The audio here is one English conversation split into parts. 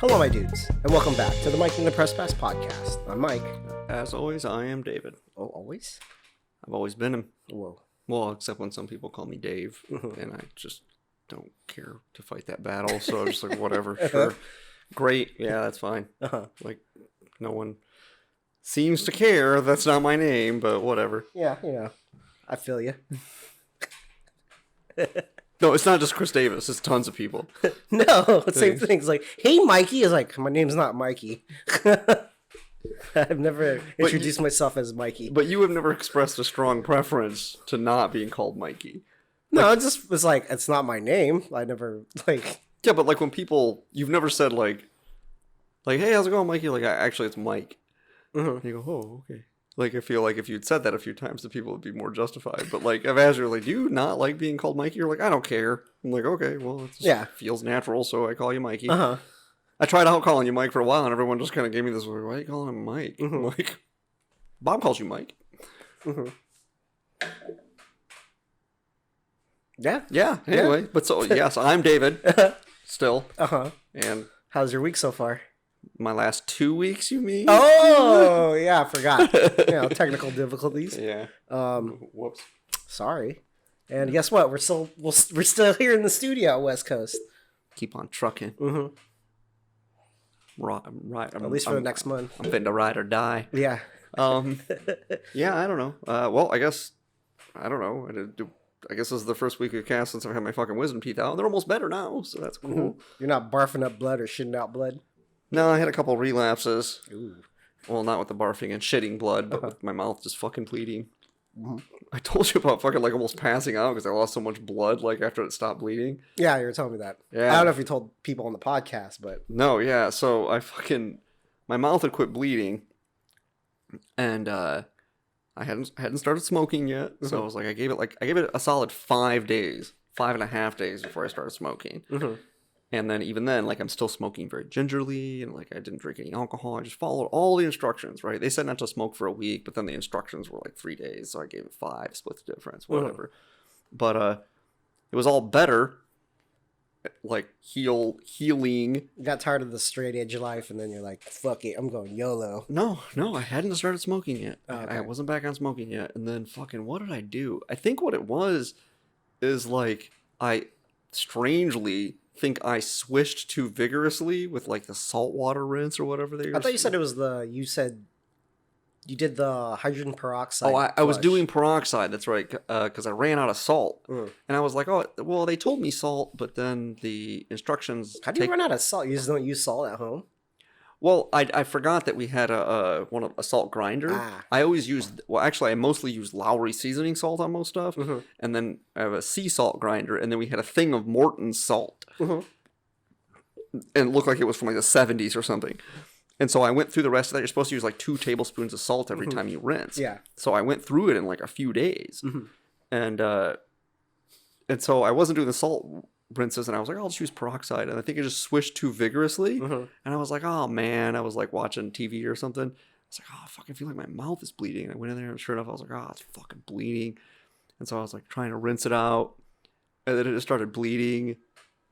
Hello, my dudes, and welcome back to the Mike and the Press Pass podcast. I'm Mike. As always, I am David. Oh, always? I've always been him. Whoa. Well, except when some people call me Dave, and I just don't care to fight that battle, so I'm just like, whatever, sure. Great, yeah, that's fine. Like, no one seems to care. That's not my name, but whatever. Yeah, you know, I feel you. No, it's not just Chris Davis. It's tons of people. No, same things. Like, hey, Mikey is like, my name's not Mikey. I've never introduced myself as Mikey. But you have never expressed a strong preference to not being called Mikey. No, it just was like, it's not my name. I never, like... Yeah, but like when people, you've never said like, hey, how's it going, Mikey? Like, actually, it's Mike. And you go, oh, okay. Like, I feel like if you'd said that a few times, the people would be more justified. But like, I've asked you, like, do you not like being called Mikey? You're like, I don't care. I'm like, okay, well, it just feels natural, so I call you Mikey. I tried out calling you Mike for a while, and everyone just kind of gave me this, why are you calling him Mike? I'm like, Bob calls you Mike. Yeah, anyway. But so, yes, I'm David, still. And how's your week so far? my last 2 weeks, you mean? Oh, yeah, I forgot. Technical difficulties. Yeah. Whoops. Sorry. And guess what? We're still here in the studio at West Coast. Keep on trucking. Right. At least for the next month. I'm fitting to ride or die. Yeah. Yeah, I don't know. Well, I guess I don't know. I guess this is the first week of cast since I've had my fucking wisdom teeth out. They're almost better now, so that's cool. You're not barfing up blood or shitting out blood? No, I had a couple relapses. Ooh. Well, not with the barfing and shitting blood, but with my mouth just fucking bleeding. I told you about fucking like almost passing out because I lost so much blood like after it stopped bleeding. Yeah, you were telling me that. Yeah. I don't know if you told people on the podcast, but... No, yeah. So my mouth had quit bleeding, and I hadn't started smoking yet. So I was like, I gave it a solid 5 days, 5.5 days before I started smoking. And then even then, like, I'm still smoking very gingerly, and like I didn't drink any alcohol. I just followed all the instructions, right? They said not to smoke for a week, but then the instructions were like 3 days, so I gave it 5, split the difference, whatever. But it was all better, like healing. You got tired of the straight edge life, and then you're like, fuck it, I'm going YOLO. No, I hadn't started smoking yet. Oh, okay. I wasn't back on smoking yet. And then fucking, what did I do? I think what it was is like, I strangely think I swished too vigorously with like the saltwater rinse or whatever they were. I thought you said it was you said you did the hydrogen peroxide. Oh, I was doing peroxide. That's right. Because I ran out of salt. And I was like, oh, well, they told me salt, but then the instructions. How do you run out of salt? You just don't use salt at home? Well, I forgot that we had a salt grinder. I always used, well, actually, I mostly used Lowry seasoning salt on most stuff. And then I have a sea salt grinder. And then we had a thing of Morton's salt. And it looked like it was from like the 70s or something. And so I went through the rest of that. You're supposed to use like 2 tablespoons of salt every time you rinse. Yeah. So I went through it in like a few days. And so I wasn't doing the salt rinses, and I was like, oh, I'll just use peroxide. And I think I just swished too vigorously. And I was like, oh man, I was like watching TV or something. I was like, oh, I fucking feel like my mouth is bleeding. And I went in there, and sure enough, I was like, oh, it's fucking bleeding. And so I was like trying to rinse it out, and then it just started bleeding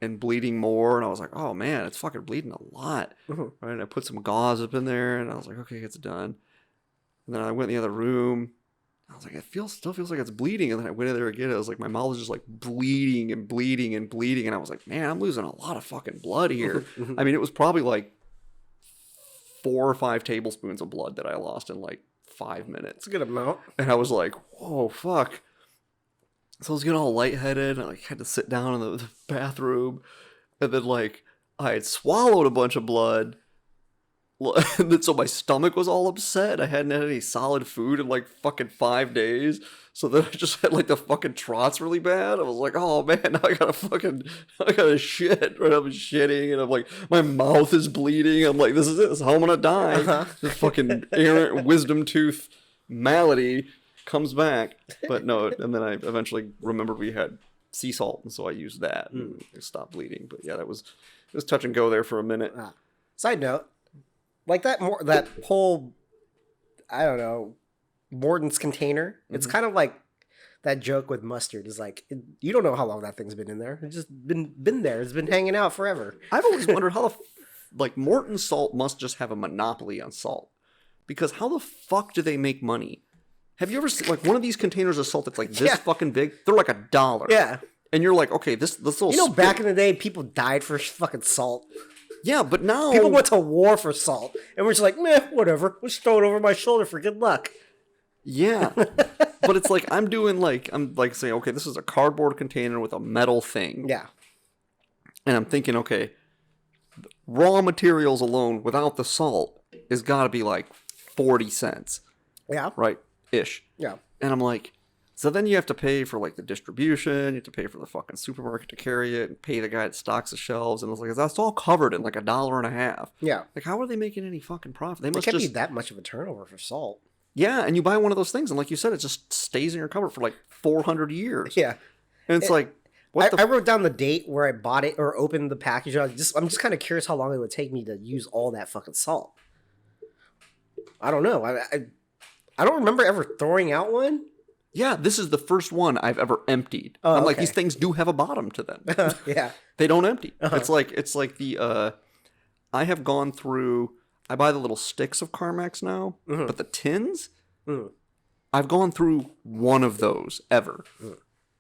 and bleeding more. And I was like, oh man, it's fucking bleeding a lot. Right? And I put some gauze up in there, and I was like, okay, it's done. And then I went in the other room. I was like, still feels like it's bleeding. And then I went in there again. It was like my mouth was just like bleeding and bleeding and bleeding. And I was like, man, I'm losing a lot of fucking blood here. I mean, it was probably like 4 or 5 tablespoons of blood that I lost in like 5 minutes. It's a good amount. And I was like, whoa, fuck. So I was getting all lightheaded. And I had to sit down in the bathroom. And then like I had swallowed a bunch of blood. And then so my stomach was all upset. I hadn't had any solid food in like fucking 5 days. So then I just had like the fucking trots really bad. I was like, oh man, now I gotta shit. Right? I'm shitting, and I'm like, my mouth is bleeding. I'm like, this is it. This is how I'm gonna die. This fucking errant wisdom tooth malady comes back. But no, and then I eventually remembered we had sea salt, and so I used that and it stopped bleeding. But yeah, it was touch and go there for a minute. Side note. Like that whole, I don't know, Morton's container. It's kind of like that joke with mustard. Is like, you don't know how long that thing's been in there. It's just been there. It's been hanging out forever. I've always wondered how the like Morton Salt must just have a monopoly on salt, because how the fuck do they make money? Have you ever seen like one of these containers of salt that's like this fucking big? They're like $1. Yeah. And you're like, okay, this little. Back in the day, people died for fucking salt. Yeah, but now people went to war for salt, and we're just like, meh, whatever. Let's throw it over my shoulder for good luck. Yeah, but it's like I'm saying, okay, this is a cardboard container with a metal thing. Yeah. And I'm thinking, okay, raw materials alone without the salt is got to be like 40 cents. Yeah. Right? Ish. Yeah. And I'm like, so then you have to pay for like the distribution, you have to pay for the fucking supermarket to carry it, and pay the guy that stocks the shelves, and I was like, that's all covered in like $1.50. Yeah. Like, how are they making any fucking profit? They can't be that much of a turnover for salt. Yeah, and you buy one of those things, and like you said, it just stays in your cupboard for like 400 years. Yeah. And it's like, I wrote down the date where I bought it or opened the package. I'm just kind of curious how long it would take me to use all that fucking salt. I don't know. I don't remember ever throwing out one. Yeah, this is the first one I've ever emptied. Oh, I'm like, these things do have a bottom to them. Yeah. They don't empty. It's like the I have gone through, I buy the little sticks of Carmex now, but the tins, I've gone through one of those ever.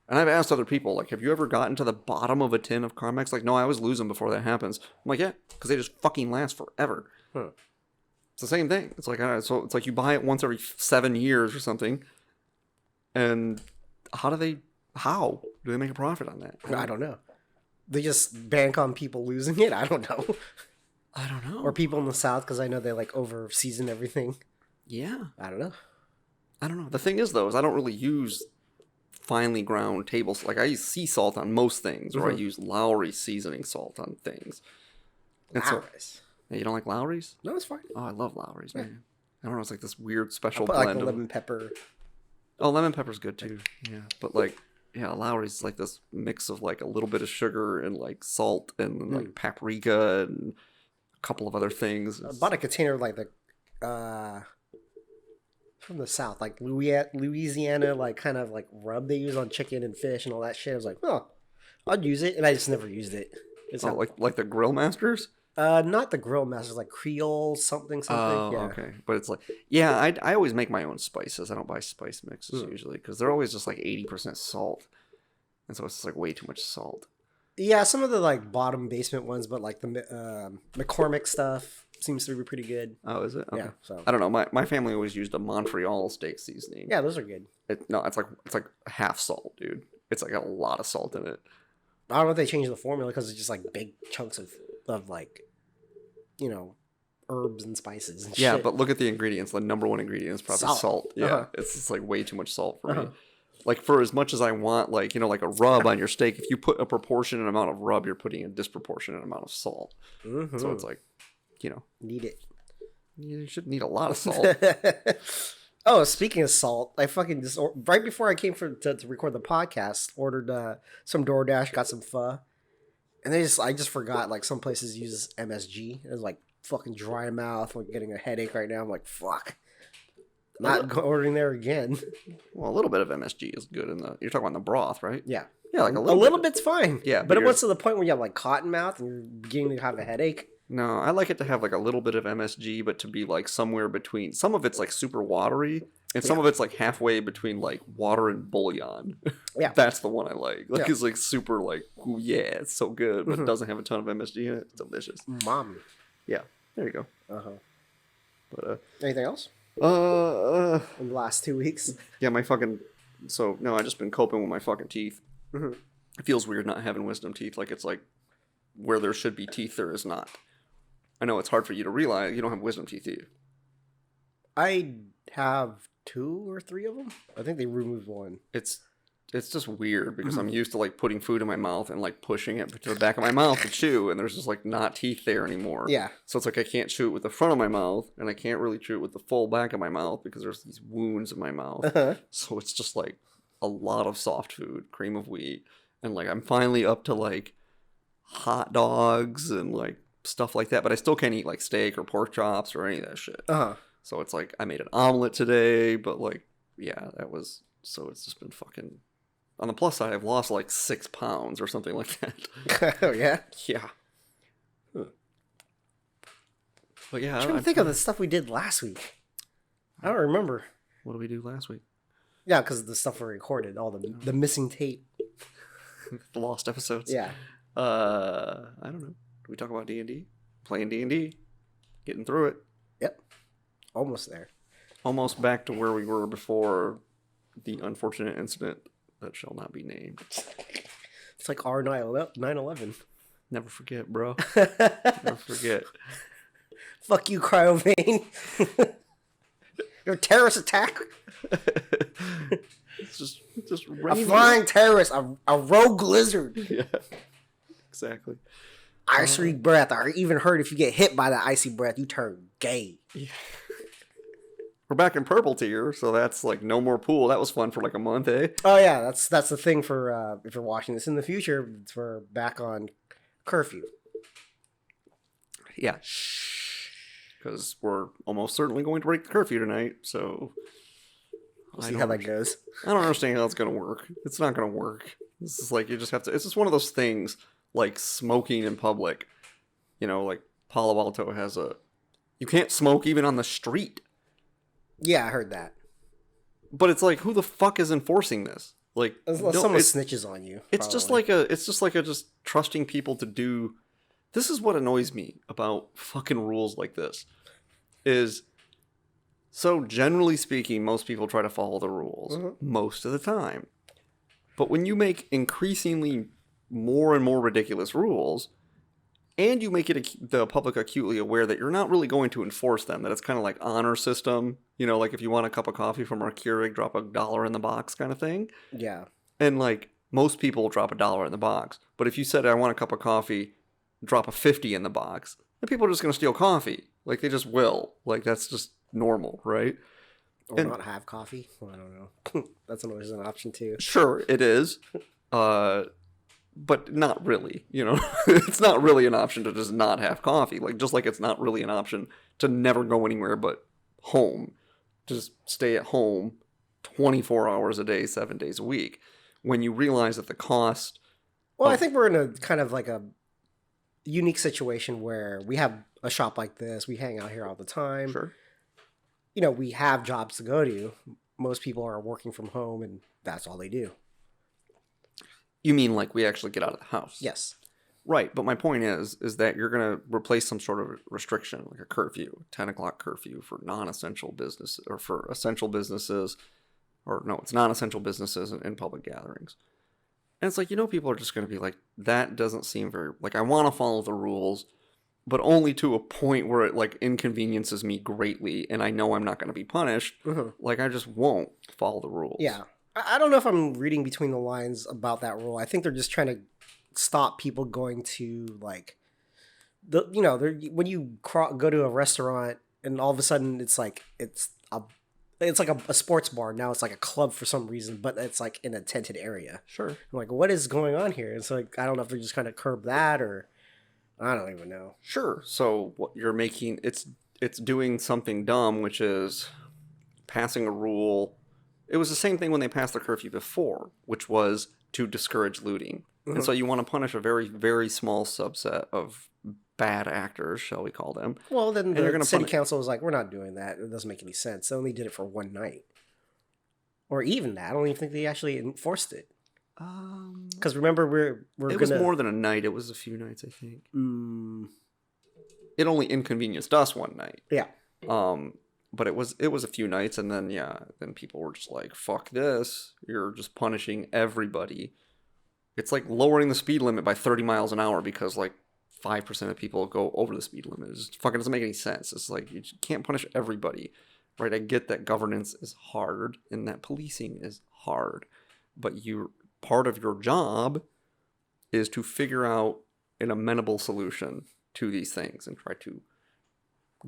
And I've asked other people, like, have you ever gotten to the bottom of a tin of Carmex? Like, no, I always lose them before that happens. I'm like, yeah, because they just fucking last forever. It's the same thing. It's like, so it's like you buy it once every 7 years or something. And how do they make a profit on that? I don't know. They just bank on people losing it? I don't know. I don't know. Or people in the South, because I know they like over season everything. Yeah. I don't know. The thing is, though, is I don't really use finely ground table salt. Like, I use sea salt on most things, or I use Lowry seasoning salt on things. Lowry's. Yeah, you don't like Lowry's? No, it's fine. Oh, I love Lowry's, man. I don't know, it's like this weird special put, blend like, the lemon pepper. Oh, lemon pepper's good too. Yeah, but like, yeah, Lowry's like this mix of like a little bit of sugar and like salt and like paprika and a couple of other things. I bought a container like from the South, like Louisiana, like kind of like rub they use on chicken and fish and all that shit. I was like, oh, I'd use it, and I just never used it. It's like the Grill Masters. Not the Grill Masters, like Creole something. Oh, yeah. Okay. But it's like, yeah, I always make my own spices. I don't buy spice mixes usually because they're always just like 80% salt, and so it's just like way too much salt. Yeah, some of the like bottom basement ones, but like the McCormick stuff seems to be pretty good. Oh, is it? Okay. Yeah. So I don't know. My family always used a Montreal steak seasoning. Yeah, those are good. It's like half salt, dude. It's like a lot of salt in it. I don't know if they changed the formula because it's just like big chunks of like, herbs and spices and yeah, shit. but look at the ingredients. The number one ingredient is probably salt. Yeah, it's just like way too much salt for me. Like, for as much as I want, like, like a rub on your steak, if you put a proportionate amount of rub, you're putting a disproportionate amount of salt. So it's like, need it. You should need a lot of salt. Oh, speaking of salt, I fucking just right before I came to record the podcast, ordered some DoorDash, got some pho, and I just forgot, like, some places use MSG. It was like fucking dry mouth, like getting a headache right now. I'm like, fuck, not ordering there again. Well, a little bit of MSG is good you're talking about the broth, right? Yeah, like a little bit's fine. Yeah, but it was to the point where you have like Cottonmouth and you're beginning to have a headache. No, I like it to have like a little bit of MSG, but to be like somewhere between. Some of it's like super watery, and some of it's like halfway between like water and bouillon. Yeah, that's the one I like. Like, it's like super like, ooh, yeah, it's so good, but it doesn't have a ton of MSG in it. It's delicious. Mom. Yeah, there you go. But anything else? In the last 2 weeks. Yeah, my fucking. So no, I just been coping with my fucking teeth. It feels weird not having wisdom teeth. Like, it's like where there should be teeth, there is not. I know it's hard for you to realize you don't have wisdom teeth, do you? I have 2 or 3 of them. I think they removed one. It's just weird because I'm used to like putting food in my mouth and like pushing it to the back of my mouth to chew, and there's just like not teeth there anymore. Yeah. So it's like I can't chew it with the front of my mouth, and I can't really chew it with the full back of my mouth because there's these wounds in my mouth. So it's just like a lot of soft food, cream of wheat, and like I'm finally up to like hot dogs and like stuff like that, but I still can't eat like steak or pork chops or any of that shit. So it's like I made an omelet today, but like, yeah, so it's just been fucking. On the plus side, I've lost like 6 pounds or something like that. Oh, yeah? Yeah. But yeah, I'm trying to think of the stuff we did last week. I don't remember. What did we do last week? Yeah, because the stuff we recorded, all the missing tape. The lost episodes. Yeah. I don't know. Did we talk about D&D? Playing D&D? Getting through it? Yep. Almost there. Almost back to where we were before the unfortunate incident that shall not be named. It's like our 9/11. Never forget, bro. Never forget. Fuck you, Cryovane. Your terrorist attack. It's just a flying terrorist, a rogue lizard. Yeah, exactly. Icy breath. I even heard if you get hit by that icy breath, you turn gay. Yeah. We're back in purple tier, so that's like no more pool. That was fun for like a month, eh? Oh yeah, that's the thing for if you're watching this in the future. We're back on curfew. Yeah, because we're almost certainly going to break the curfew tonight. So we'll see how that goes. I don't understand how it's gonna work. It's not gonna work. This is like you just have to. It's just one of those things like smoking in public. You know, like Palo Alto has you can't smoke even on the street. Yeah, I heard that. But it's like, who the fuck is enforcing this? Like, someone snitches on you. It's just like just trusting people to do. This is what annoys me about fucking rules like this. Is so generally speaking, most people try to follow the rules most of the time. But when you make increasingly more and more ridiculous rules, and you make the public acutely aware that you're not really going to enforce them, that it's kind of like honor system, you know, like if you want a cup of coffee from our Keurig, drop $1 in the box kind of thing. Yeah. And like most people will drop $1 in the box. But if you said, I want a cup of coffee, drop a 50 in the box, then people are just going to steal coffee. Like they just will. Like that's just normal, right? Or not have coffee. Well, I don't know. That's always an option too. Sure, it is. But not really, you know. It's not really an option to just not have coffee. Like just like it's not really an option to never go anywhere but home. Just stay at home 24 hours a day, 7 days a week. When you realize that the cost. Well, I think we're in a kind of like a unique situation where we have a shop like this. We hang out here all the time. Sure. You know, we have jobs to go to. Most people are working from home and that's all they do. You mean like we actually get out of the house? Yes. Right, but my point is that you're going to replace some sort of restriction, like a curfew, 10 o'clock curfew for non-essential business, or for essential businesses, or no, it's non-essential businesses in public gatherings. And it's like, you know, people are just going to be like, that doesn't seem very, like, I want to follow the rules, but only to a point where it, like, inconveniences me greatly, and I know I'm not going to be punished. Mm-hmm. Like, I just won't follow the rules. Yeah. I don't know if I'm reading between the lines about that rule. I think they're just trying to stop people going to like when you go to a restaurant and all of a sudden it's like it's like a sports bar. Now it's like a club for some reason, but it's like in a tented area. Sure. I'm like, what is going on here? It's like, I don't know if they're just kind of curb that or I don't even know. Sure. So what you're making, it's doing something dumb, which is passing a rule. It was the same thing when they passed the curfew before, which was to discourage looting. Mm-hmm. And so you want to punish a very, very small subset of bad actors, shall we call them. Well, then the city council was like, we're not doing that. It doesn't make any sense. They only did it for one night. Or even that. I don't even think they actually enforced it. Because remember, it was more than a night. It was a few nights, I think. It only inconvenienced us one night. Yeah. But it was a few nights, and then then people were just like, fuck this. You're just punishing everybody. It's like lowering the speed limit by 30 miles an hour because like 5% of people go over the speed limit. It just fucking doesn't make any sense. It's like you can't punish everybody, right? I get that governance is hard and that policing is hard, but part of your job is to figure out an amenable solution to these things and try to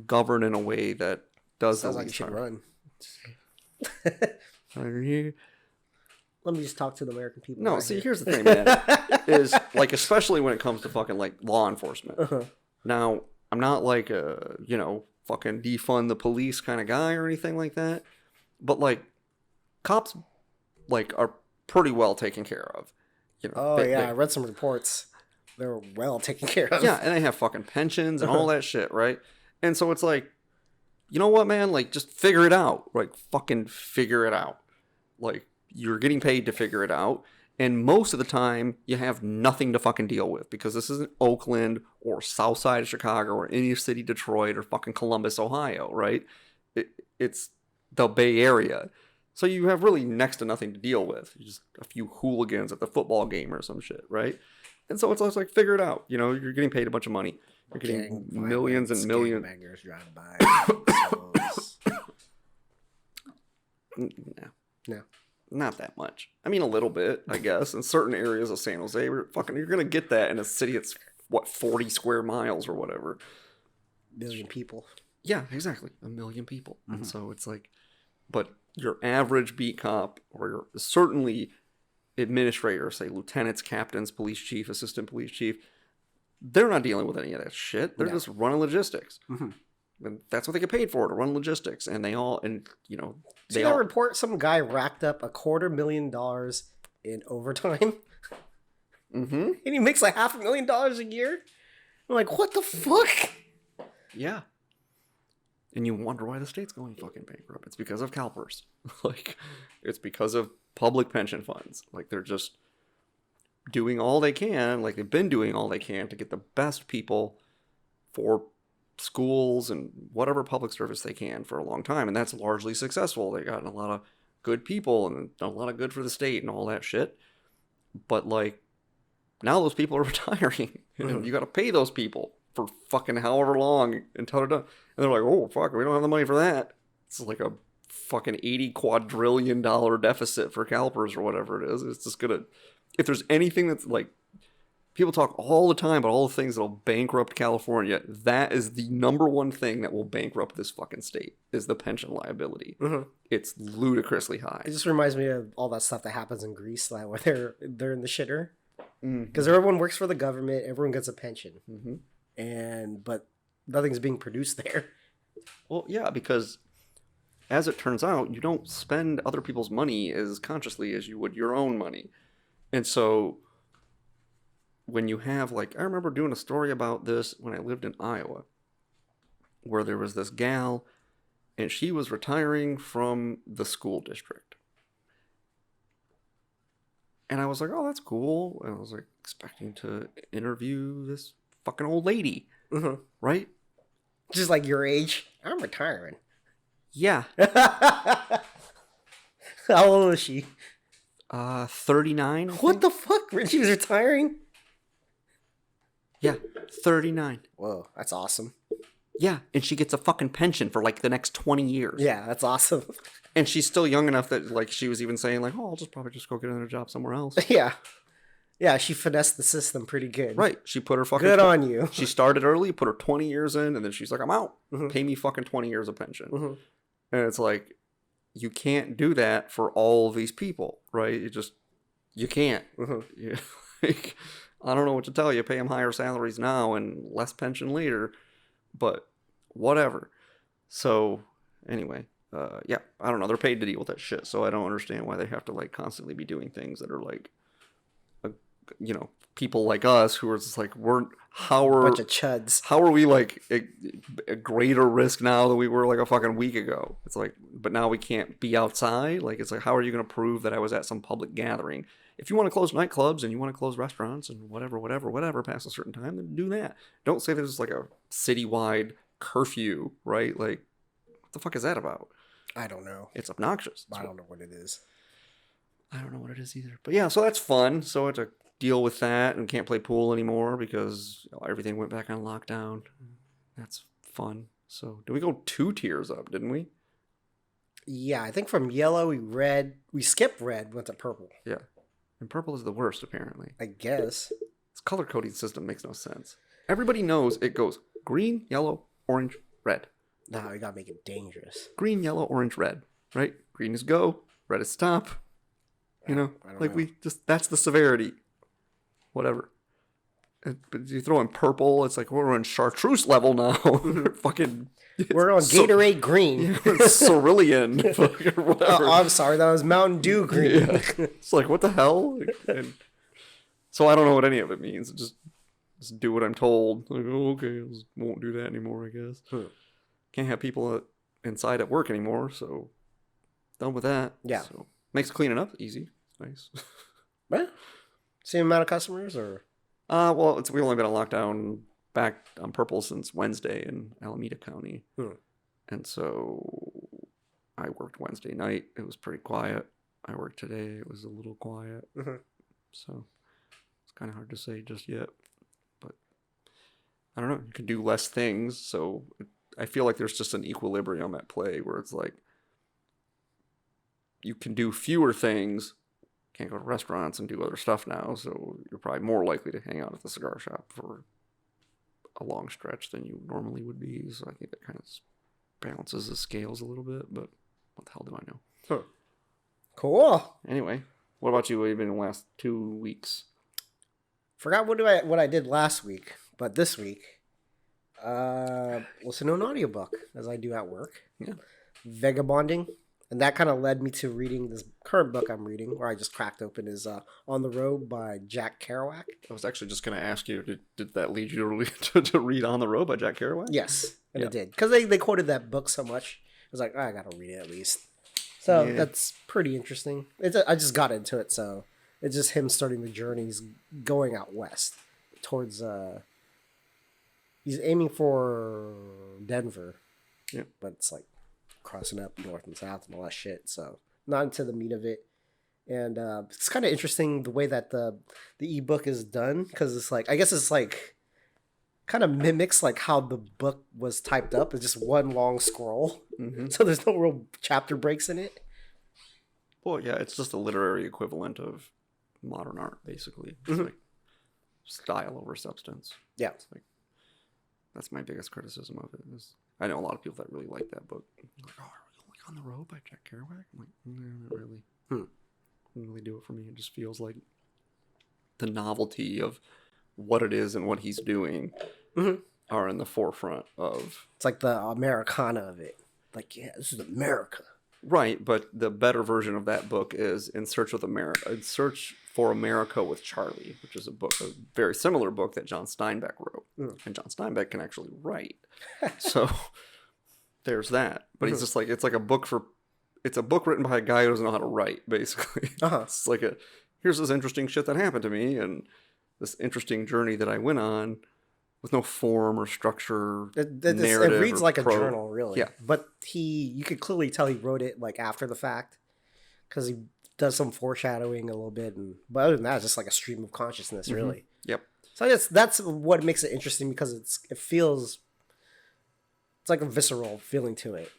govern in a way that does sounds like it should run. Let me just talk to the American people. No, see, here's the thing, man. Is like, especially when it comes to fucking like law enforcement. Uh-huh. Now, I'm not like a, fucking defund the police kind of guy or anything like that. But like, cops like are pretty well taken care of. I read some reports. They're well taken care of. Yeah, and they have fucking pensions and all that shit, right? And so it's like, you know what, man? Like, just figure it out. Like, fucking figure it out. Like, you're getting paid to figure it out. And most of the time, you have nothing to fucking deal with because this isn't Oakland or South Side of Chicago or inner city Detroit or fucking Columbus, Ohio, right? It's the Bay Area. So you have really next to nothing to deal with. Just a few hooligans at the football game or some shit, right? And so it's like, figure it out. You know, you're getting paid a bunch of money. You're getting millions and millions. Gangbangers driving by. No. Not that much. I mean, a little bit, I guess. In certain areas of San Jose, you're going to get that in a city that's, 40 square miles or whatever. Million people. Yeah, exactly. 1 million people. Mm-hmm. And so it's like, but your average beat cop or your certainly administrator, say lieutenants, captains, police chief, assistant police chief, they're not dealing with any of that shit. They're just running logistics. Mm-hmm. And that's what they get paid for, to run logistics. And they all, and you know, they all report some guy racked up $250,000 in overtime. Mm-hmm. And he makes like $500,000 a year. I'm like, what the fuck? Yeah. And you wonder why the state's going fucking bankrupt. It's because of CalPERS. Like, it's because of public pension funds. Like, they're just doing all they can, like they've been doing all they can to get the best people for schools and whatever public service they can for a long time. And that's largely successful. They got a lot of good people and a lot of good for the state and all that shit. But like, now those people are retiring. You got to pay those people for fucking however long until they're done. And they're like, oh, fuck, we don't have the money for that. It's like a fucking $80 quadrillion deficit for CalPERS or whatever it is. It's just going to, if there's anything that's like, people talk all the time about all the things that'll bankrupt California. That is the number one thing that will bankrupt this fucking state, is the pension liability. Mm-hmm. It's ludicrously high. It just reminds me of all that stuff that happens in Greece, like where they're in the shitter. Because everyone works for the government, everyone gets a pension. Mm-hmm. But nothing's being produced there. Well, yeah, because as it turns out, you don't spend other people's money as consciously as you would your own money. And so when you have, like, I remember doing a story about this when I lived in Iowa, where there was this gal and she was retiring from the school district. And I was like, oh, that's cool. And I was like expecting to interview this fucking old lady. Mm-hmm. Right? Just like your age. I'm retiring. Yeah. How old was she? 39. What the fuck? She was retiring? Yeah, 39. Whoa, that's awesome. Yeah, and she gets a fucking pension for like the next 20 years. Yeah, that's awesome. And she's still young enough that like she was even saying like, oh, I'll probably just go get another job somewhere else. Yeah. Yeah, she finessed the system pretty good. Right. She put her fucking... Good on you. She started early, put her 20 years in, and then she's like, I'm out. Mm-hmm. Pay me fucking 20 years of pension. Mm-hmm. And it's like, you can't do that for all of these people, right? You can't. Mm-hmm. Yeah. Like, I don't know what to tell you. Pay them higher salaries now and less pension later. But whatever. So, anyway. Yeah, I don't know. They're paid to deal with that shit. So I don't understand why they have to like constantly be doing things that are like... you know, people like us who are just like, how are a bunch of chuds. How are we like a greater risk now than we were like a fucking week ago? It's like, but now we can't be outside. Like, it's like, how are you going to prove that I was at some public gathering? If you want to close nightclubs and you want to close restaurants and whatever past a certain time, then do that. Don't say there's like a citywide curfew, right? Like, what the fuck is that about? I don't know. It's obnoxious. I don't know what it is. I don't know what it is either. But yeah, so that's fun. So it's a deal with that and can't play pool anymore because everything went back on lockdown. That's fun. So did we go 2 tiers up, didn't we? Yeah, I think from yellow we skipped red, went to purple. Yeah. And purple is the worst, apparently. I guess. This color coding system makes no sense. Everybody knows it goes green, yellow, orange, red. No, you gotta make it dangerous. Green, yellow, orange, red. Right? Green is go, red is stop. You know? Like we just, that's the severity. Whatever. But you throw in purple, it's like we're on chartreuse level now. Fucking. We're on Gatorade green. Yeah, Cerulean. Whatever. I'm sorry, that was Mountain Dew green. Yeah. It's like, what the hell? And so I don't know what any of it means. It's just do what I'm told. Like, oh, okay, I won't do that anymore, I guess. Can't have people inside at work anymore, so done with that. Yeah. So makes cleaning up easy. Nice. Well, same amount of customers, or? Well, we've only been on lockdown back on Purple since Wednesday in Alameda County. And so I worked Wednesday night. It was pretty quiet. I worked today. It was a little quiet. So it's kind of hard to say just yet. But I don't know. You can do less things. So I feel like there's just an equilibrium at play where it's like you can do fewer things. Can't go to restaurants and do other stuff now. So you're probably more likely to hang out at the cigar shop for a long stretch than you normally would be. So I think that kind of balances the scales a little bit. But what the hell do I know? Cool. Anyway, what about you? What have you been in the last 2 weeks? Forgot what I did last week, but this week, listen to an audiobook as I do at work. Yeah. Vagabonding. And that kind of led me to reading this current book I'm reading, where I just cracked open, is On the Road by Jack Kerouac. I was actually just going to ask you, did that lead you to read On the Road by Jack Kerouac? Yes, and it did. Because they quoted that book so much. I was like, I got to read it at least. So that's pretty interesting. I just got into it, so it's just him starting the journey. He's going out west towards... he's aiming for Denver. Yeah. But it's like crossing up north and south and all that shit, so not into the meat of it. And it's kind of interesting the way that the ebook is done, because it's like, I guess it's like kind of mimics like how the book was typed up. It's just one long scroll, so there's no real chapter breaks in it. Well, yeah, it's just a literary equivalent of modern art, basically. It's like style over substance. Yeah, it's like, that's my biggest criticism of it. I know a lot of people that really like that book. Like, oh, are we like On the Road by Jack Kerouac? I'm like, no, not really. Doesn't really do it for me. It just feels like the novelty of what it is and what he's doing are in the forefront of... It's like the Americana of it. Like, yeah, this is America. Right, but the better version of that book is In Search for America with Charlie, which is a very similar book that John Steinbeck wrote. And John Steinbeck can actually write. So there's that. But he's just like, it's a book written by a guy who doesn't know how to write, basically. It's like here's this interesting shit that happened to me and this interesting journey that I went on with no form or structure, narrative. It reads like a journal, really. Yeah. But you could clearly tell he wrote it like after the fact, because he does some foreshadowing a little bit, but other than that, it's just like a stream of consciousness, really. Yep. So I guess that's what makes it interesting, because it feels, it's like a visceral feeling to it,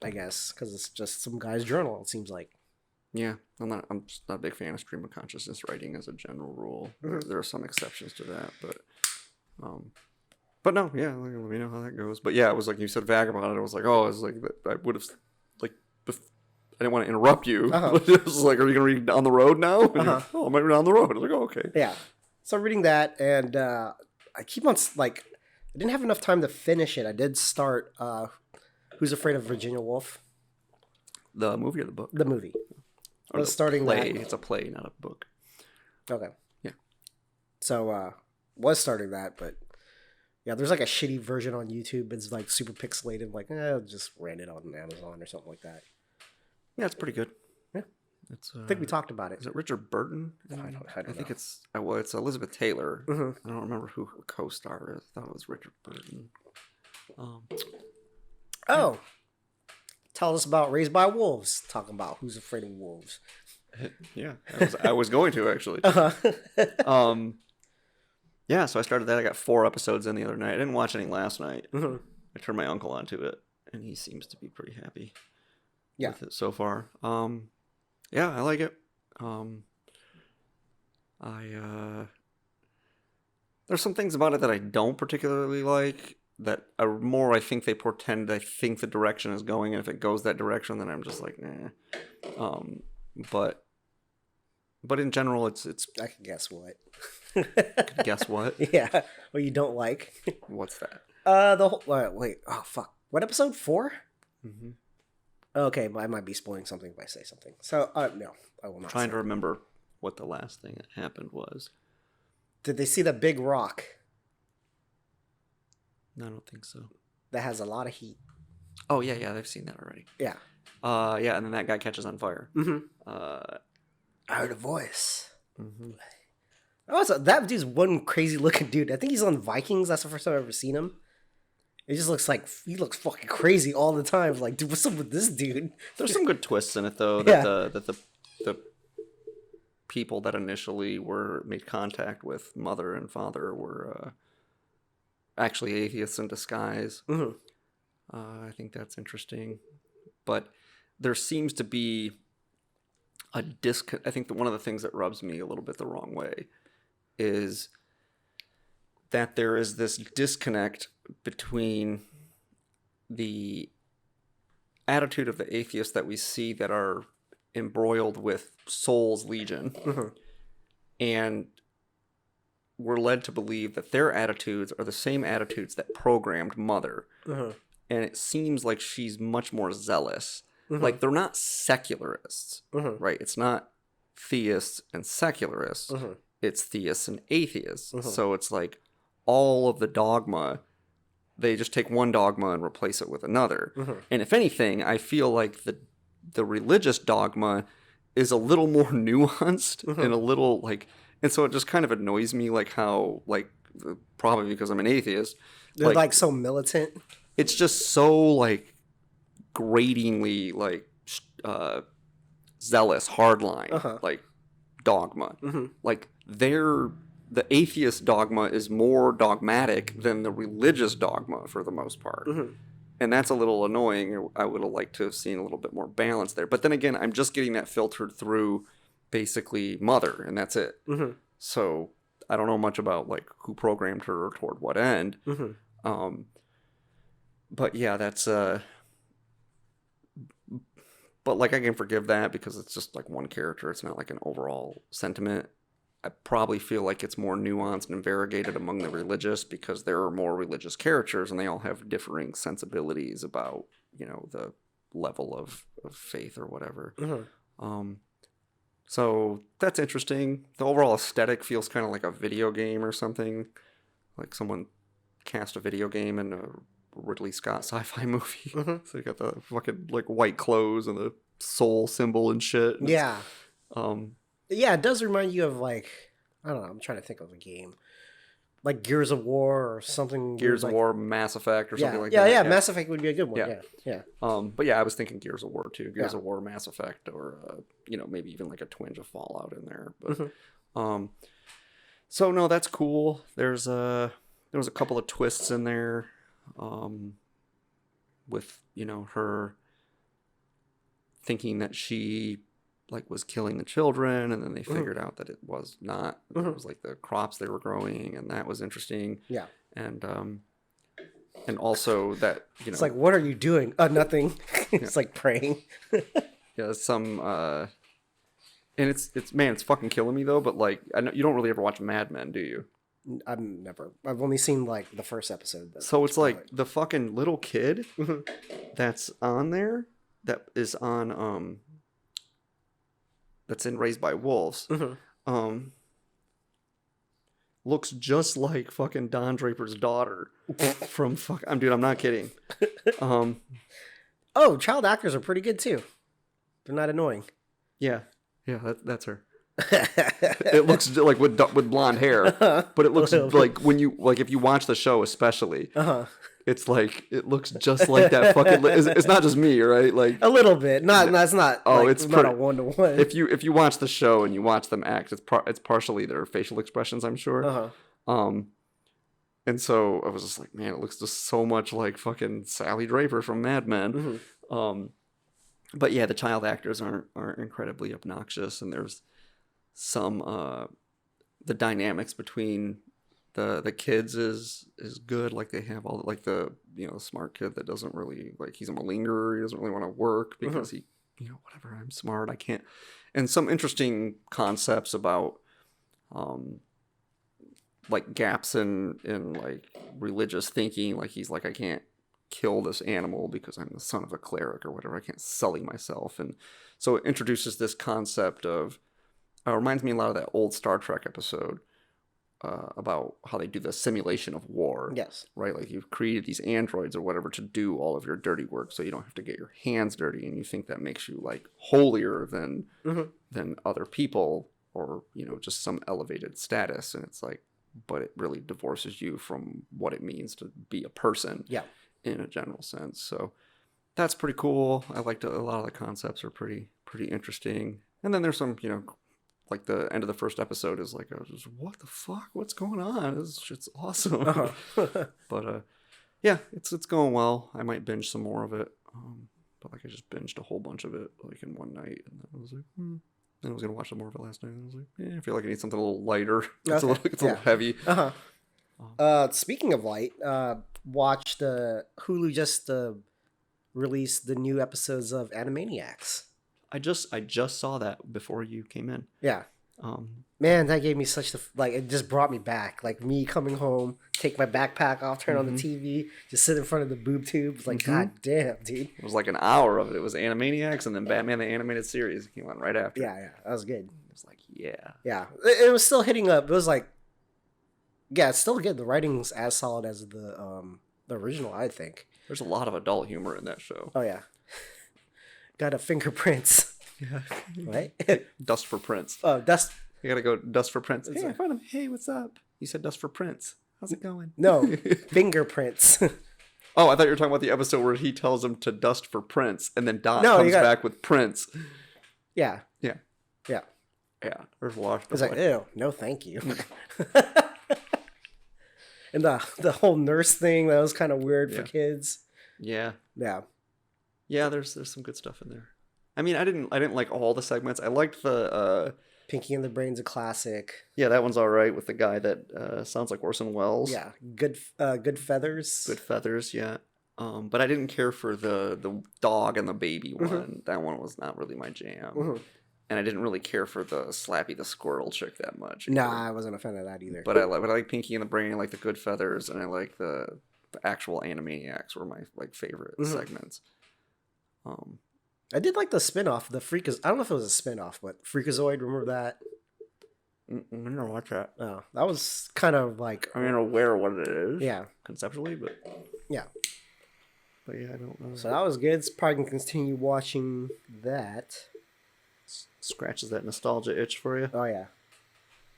I guess, because it's just some guy's journal, it seems like. Yeah, I'm just not a big fan of stream of consciousness writing as a general rule. There are some exceptions to that, but no, yeah, let me know how that goes. But yeah, it was like you said, Vagabond. I was like, I would have, like, I didn't want to interrupt you. It was like, are you going to read On the Road now? I might read On the Road. I was like, oh, okay. Yeah. So reading that, and I keep on, like, I didn't have enough time to finish it. I did start Who's Afraid of Virginia Woolf? The movie or the book? The movie. Or starting play. that. It's a play, not a book. Okay. Yeah. So was starting that, but yeah, there's like a shitty version on YouTube. It's like super pixelated. Like, just rent it on Amazon or something like that. Yeah, it's pretty good. Yeah. I think we talked about it. Is it Richard Burton? I don't know. I think it's Elizabeth Taylor. I don't remember who her co-star is. I thought it was Richard Burton. Tell us about Raised by Wolves. Talking about Who's Afraid of Wolves. Yeah, I was going to, actually. Yeah, so I started that. I got 4 episodes in the other night. I didn't watch any last night. I turned my uncle onto it, and he seems to be pretty happy with it so far. Yeah, I like it. There's some things about it that I don't particularly like, that are more, I think they portend, I think the direction is going, and if it goes that direction, then I'm just like, nah. But in general, it's. I can guess what. Guess what? Yeah, what you don't like. What's that? The whole. Wait. Oh fuck. What, episode 4? Okay, I might be spoiling something if I say something. So no, I will not. Trying to remember what the last thing that happened was. Did they see the big rock No, I don't think so. That has a lot of heat. Oh, yeah, I've seen that already. Yeah. Yeah, and then that guy catches on fire. Mm-hmm. I heard a voice. Mm-hmm. Also, that dude's one crazy looking dude. I think he's on Vikings. That's the first time I've ever seen him. It just looks like he looks fucking crazy all the time. Like, dude, what's up with this dude? There's some good twists in it though. That the people that initially were made contact with mother and father were actually atheists in disguise. Mm-hmm. I think that's interesting, but there seems to be a I think that one of the things that rubs me a little bit the wrong way is that there is this disconnect between the attitude of the atheists that we see that are embroiled with Soul's Legion, and we're led to believe that their attitudes are the same attitudes that programmed Mother. And it seems like she's much more zealous. Like, they're not secularists, right? It's not theists and secularists. It's theists and atheists. So it's like all of the dogma, they just take one dogma and replace it with another. And if anything, I feel like the religious dogma is a little more nuanced and a little like, and so it just kind of annoys me, like how, like, probably because I'm an atheist, they're like so militant. It's just so like gratingly like zealous, hardline, like dogma. Like the atheist dogma is more dogmatic than the religious dogma for the most part. And that's a little annoying. I would have liked to have seen a little bit more balance there. But then again, I'm just getting that filtered through basically Mother, and that's it. So I don't know much about like who programmed her or toward what end. But yeah, that's but like I can forgive that because it's just like one character. It's not like an overall sentiment. I probably feel like it's more nuanced and variegated among the religious because there are more religious characters and they all have differing sensibilities about, you know, the level of faith or whatever. So that's interesting. The overall aesthetic feels kind of like a video game or something. Like someone cast a video game in a Ridley Scott sci-fi movie. So you got the fucking like white clothes and the soul symbol and shit. And yeah. Yeah, it does remind you of like, I don't know, I'm trying to think of a game. Like Gears of War or something. Gears of like, War, Mass Effect or something like that. Yeah, Mass Effect would be a good one. Yeah. But yeah, I was thinking Gears of War too. Gears of War, Mass Effect, or you know, maybe even like a twinge of Fallout in there. But so no, that's cool. There was a couple of twists in there. With, you know, her thinking that she like was killing the children, and then they figured out that it was not. It was like the crops they were growing, and that was interesting. Yeah. And also that, you know, it's like, what are you doing? Nothing. It's like praying. Yeah, some and it's fucking killing me though, but like I know you don't really ever watch Mad Men, do you? I've only seen like the first episode. So it's like the fucking little kid that's on there, that is on that's in Raised by Wolves. Looks just like fucking Don Draper's daughter from I'm not kidding. Oh, child actors are pretty good too. They're not annoying. Yeah, that's her. It looks like with blonde hair, but it looks like when you like if you watch the show especially, it's like it looks just like that fucking. It's not just me, right? Like a little bit. It's not. Oh, like, it's not a 1-to-1. If you watch the show and you watch them act, it's partially their facial expressions, I'm sure. And so I was just like, man, it looks just so much like fucking Sally Draper from Mad Men. But yeah, the child actors aren't incredibly obnoxious, and there's some the dynamics between the kids is good. Like they have all like the, you know, the smart kid that doesn't really like, he's a malingerer, he doesn't really want to work because he, you know, whatever, I'm smart, I can't. And some interesting concepts about like gaps in like religious thinking. Like he's like, I can't kill this animal because I'm the son of a cleric or whatever, I can't sully myself. And so it introduces this concept of reminds me a lot of that old Star Trek episode about how they do the simulation of war. Yes. Right? Like you've created these androids or whatever to do all of your dirty work so you don't have to get your hands dirty, and you think that makes you like holier than other people, or, you know, just some elevated status. And it's like, but it really divorces you from what it means to be a person. Yeah. In a general sense. So that's pretty cool. I liked it. A lot of the concepts are pretty interesting. And then there's some, you know, like the end of the first episode is like, I was just, what the fuck? What's going on? This shit's awesome. But yeah, it's going well. I might binge some more of it. But like I just binged a whole bunch of it like in one night, and then I was like, I was gonna watch some more of it last night, and I was like, I feel like I need something a little lighter. It's a little heavy. Speaking of light, watch the Hulu just released the new episodes of Animaniacs. I just saw that before you came in. Yeah. Man, that gave me such it just brought me back. Like me coming home, take my backpack off, turn on the TV, just sit in front of the boob tube. Like, god damn, dude. It was like an hour of it. It was Animaniacs and then Batman the Animated Series came on right after. Yeah, that was good. It was like, yeah. Yeah. It was still hitting up. It was like, yeah, it's still good. The writing's as solid as the original, I think. There's a lot of adult humor in that show. Oh, yeah. Got a fingerprints. Yeah. Right? Dust for Prince. Oh, dust. You gotta go dust for Prince. Hey, I found him. Hey, what's up? You said dust for Prince. How's it going? No, fingerprints. Oh, I thought you were talking about the episode where he tells him to dust for Prince, and then Dot comes back with Prince. Yeah. Yeah. Yeah. Yeah. There's a lot. It's like, ew, no thank you. And the whole nurse thing, that was kind of weird for kids. Yeah. Yeah. Yeah, there's some good stuff in there. I mean, I didn't like all the segments. I liked the Pinky and the Brain's a classic. Yeah, that one's all right with the guy that sounds like Orson Welles. Yeah, good feathers. Good feathers, yeah. But I didn't care for the dog and the baby one. That one was not really my jam. And I didn't really care for the Slappy the squirrel chick that much. Nah, I wasn't a fan of that either. But I like Pinky and the Brain. I like the Good Feathers, and I like the actual Animaniacs were my favorite segments. I did like the spin-off, the Freakazoid. I don't know if it was a spin-off, but Freakazoid, remember that? I never watched that. Oh, that was kind of like... I mean, aware of what it is. Yeah. Conceptually, but... Yeah. But yeah, I don't know. So that was good. Probably can continue watching that. Scratches that nostalgia itch for you. Oh, yeah.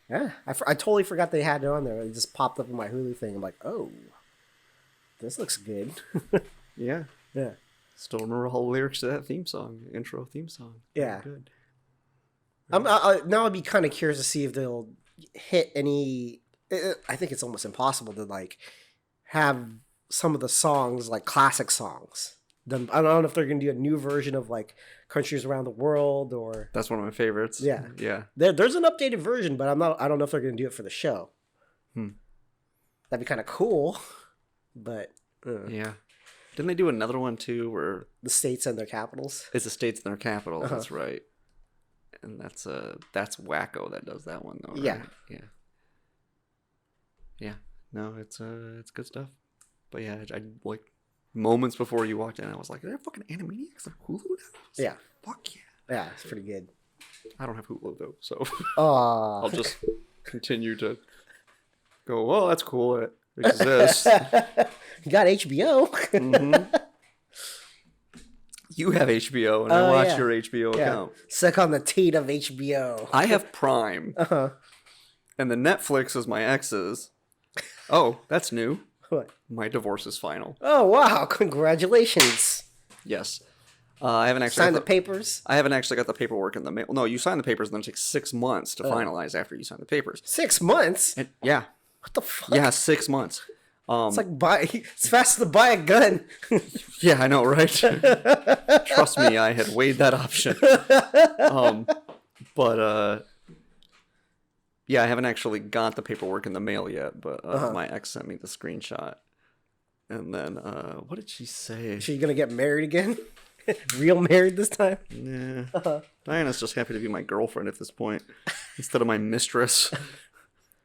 Yeah. I totally forgot they had it on there. It just popped up in my Hulu thing. I'm like, oh, this looks good. Yeah. Yeah. Still remember all the lyrics to that intro theme song. Yeah. Good. Now I'd be kind of curious to see if they'll hit any... I think it's almost impossible to like have some of the songs like classic songs. Then I don't know if they're gonna do a new version of like Countries Around the World or... That's one of my favorites. Yeah. Yeah. There's an updated version, but I don't know if they're gonna do it for the show. That'd be kind of cool, but yeah. Didn't they do another one too where the states and their capitals? It's the states and their capitals. That's right. And that's Wacko that does that one though. Right? Yeah. Yeah. Yeah. No, it's good stuff. But yeah, I like moments before you walked in, I was like, "Are there fucking Animaniacs on Hulu now?" Yeah. Fuck yeah. Yeah, it's pretty good. I don't have Hulu though, so I'll just continue to go. Well, that's cool. It exists. You got HBO. You have HBO, and I watch your HBO account. Suck on the teat of HBO. I have Prime. And the Netflix is my ex's. Oh, that's new. What? My divorce is final. Oh, wow. Congratulations. Yes. I haven't actually signed the papers? I haven't actually got the paperwork in the mail. No, you sign the papers and then it takes 6 months to finalize after you sign the papers. 6 months? Yeah. What the fuck? Yeah, 6 months. It's like it's fast to buy a gun. Yeah, I know, right? Trust me, I had weighed that option. But yeah, I haven't actually got the paperwork in the mail yet, but my ex sent me the screenshot. And then what did she say? So you're gonna get married again? Real married this time? Yeah. Diana's just happy to be my girlfriend at this point instead of my mistress.